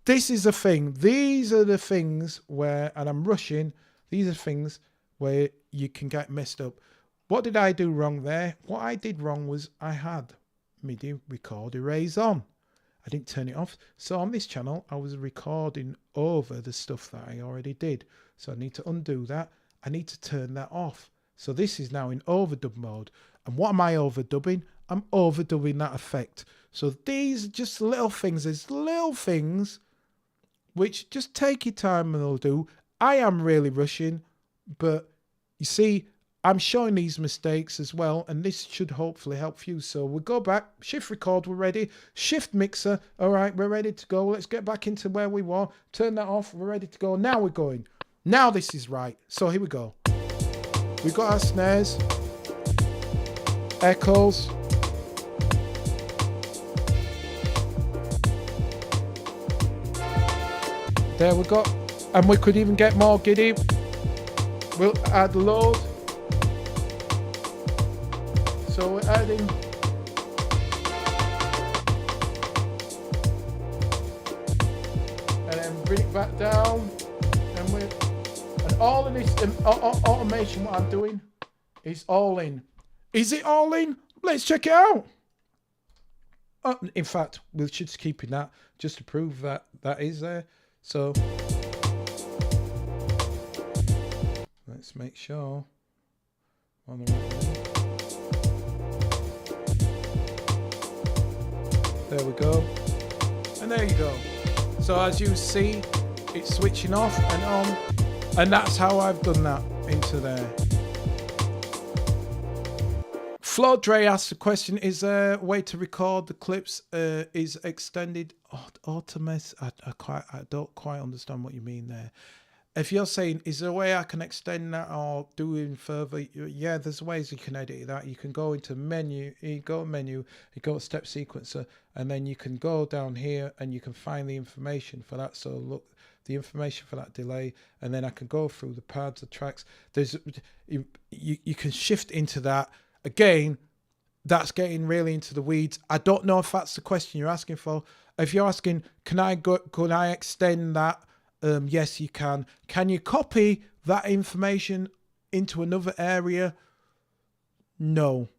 this is the thing. These are the things where, and I'm rushing, these are things where you can get messed up. What did I do wrong there? What I did wrong was I had MIDI record erase on. I didn't turn it off. So on this channel, I was recording over the stuff that I already did. So I need to undo that. I need to turn that off. So this is now in overdub mode. And what am I overdubbing? I'm overdubbing that effect. So these are just little things. There's little things which just take your time and they'll do. I am really rushing, but you see, I'm showing these mistakes as well, and this should hopefully help you. So we'll go back, shift record, we're ready, shift mixer, all right, we're ready to go. Let's get back into where we were, turn that off, we're ready to go. Now we're going. Now this is right. So here we go. We've got our snares, echoes, there we go, and we could even get more giddy. We'll add load. So we're adding and then bring it back down, and all of this automation what I'm doing is all in. Is it all in? Let's check it out. In fact, we should just keep that just to prove that that is there. So let's make sure on the right way. There we go. And there you go. So as you see, it's switching off and on. And that's how I've done that into there. Flo Dre asked the question, is there a way to record the clips is extended automate? I don't quite understand what you mean there. If you're saying, is there a way I can extend that or do it further? Yeah, there's ways you can edit that. You can go into menu, you go to step sequencer, and then you can go down here and you can find the information for that. So look, the information for that delay, and then I can go through the pads, the tracks. There's you can shift into that. Again, that's getting really into the weeds. I don't know if that's the question you're asking for. If you're asking, can I extend that? Yes, you can. Can you copy that information into another area? No.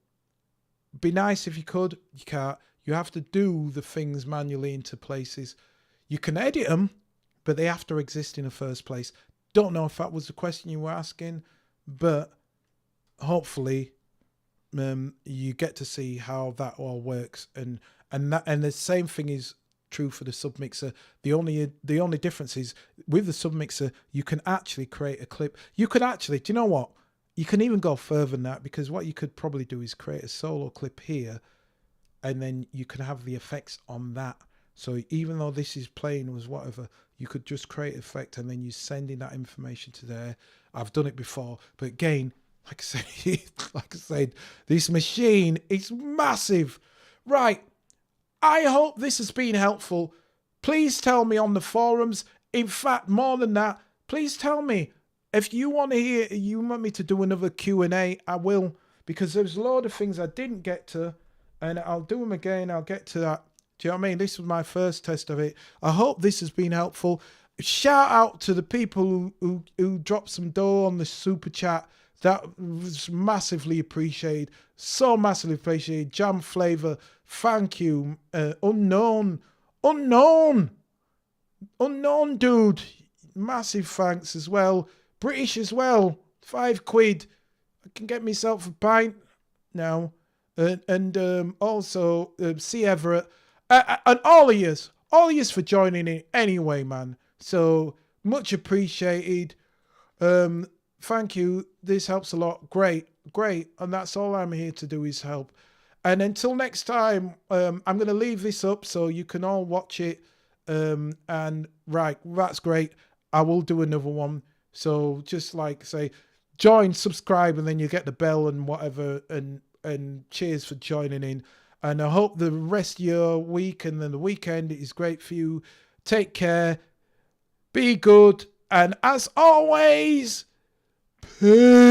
Be nice if you could. You can't. You have to do the things manually into places. You can edit them, but they have to exist in the first place. Don't know if that was the question you were asking, but hopefully you get to see how that all works. And the same thing is true for the submixer. The only difference is with the submixer, you can actually create a clip. You could actually, do you know what? You can even go further than that, because what you could probably do is create a solo clip here, and then you can have the effects on that. So even though this is playing was whatever, you could just create effect and then you send in that information to there. I've done it before, but again, like I said, this machine is massive. Right. I hope this has been helpful. Please tell me on the forums In fact, more than that, please tell me if you want me to do another Q&A, I will, because there's a load of things I didn't get to, and I'll do them again. I'll get to that. Do you know what I mean? This was my first test of it. I hope this has been helpful. Shout out to the people who dropped some dough on the super chat. That was massively appreciated. So massively appreciated. Jam Flavor, thank you. Unknown dude, massive thanks as well. British as well, £5. I can get myself a pint now. And also C. Everett, and all of yous for joining in anyway, man. So much appreciated. Thank you. This helps a lot. Great. And that's all I'm here to do is help. And until next time, I'm going to leave this up so you can all watch it. And right, that's great. I will do another one. So just like say, join, subscribe, and then you get the bell and whatever. And cheers for joining in. And I hope the rest of your week and then the weekend is great for you. Take care. Be good. And as always, peace.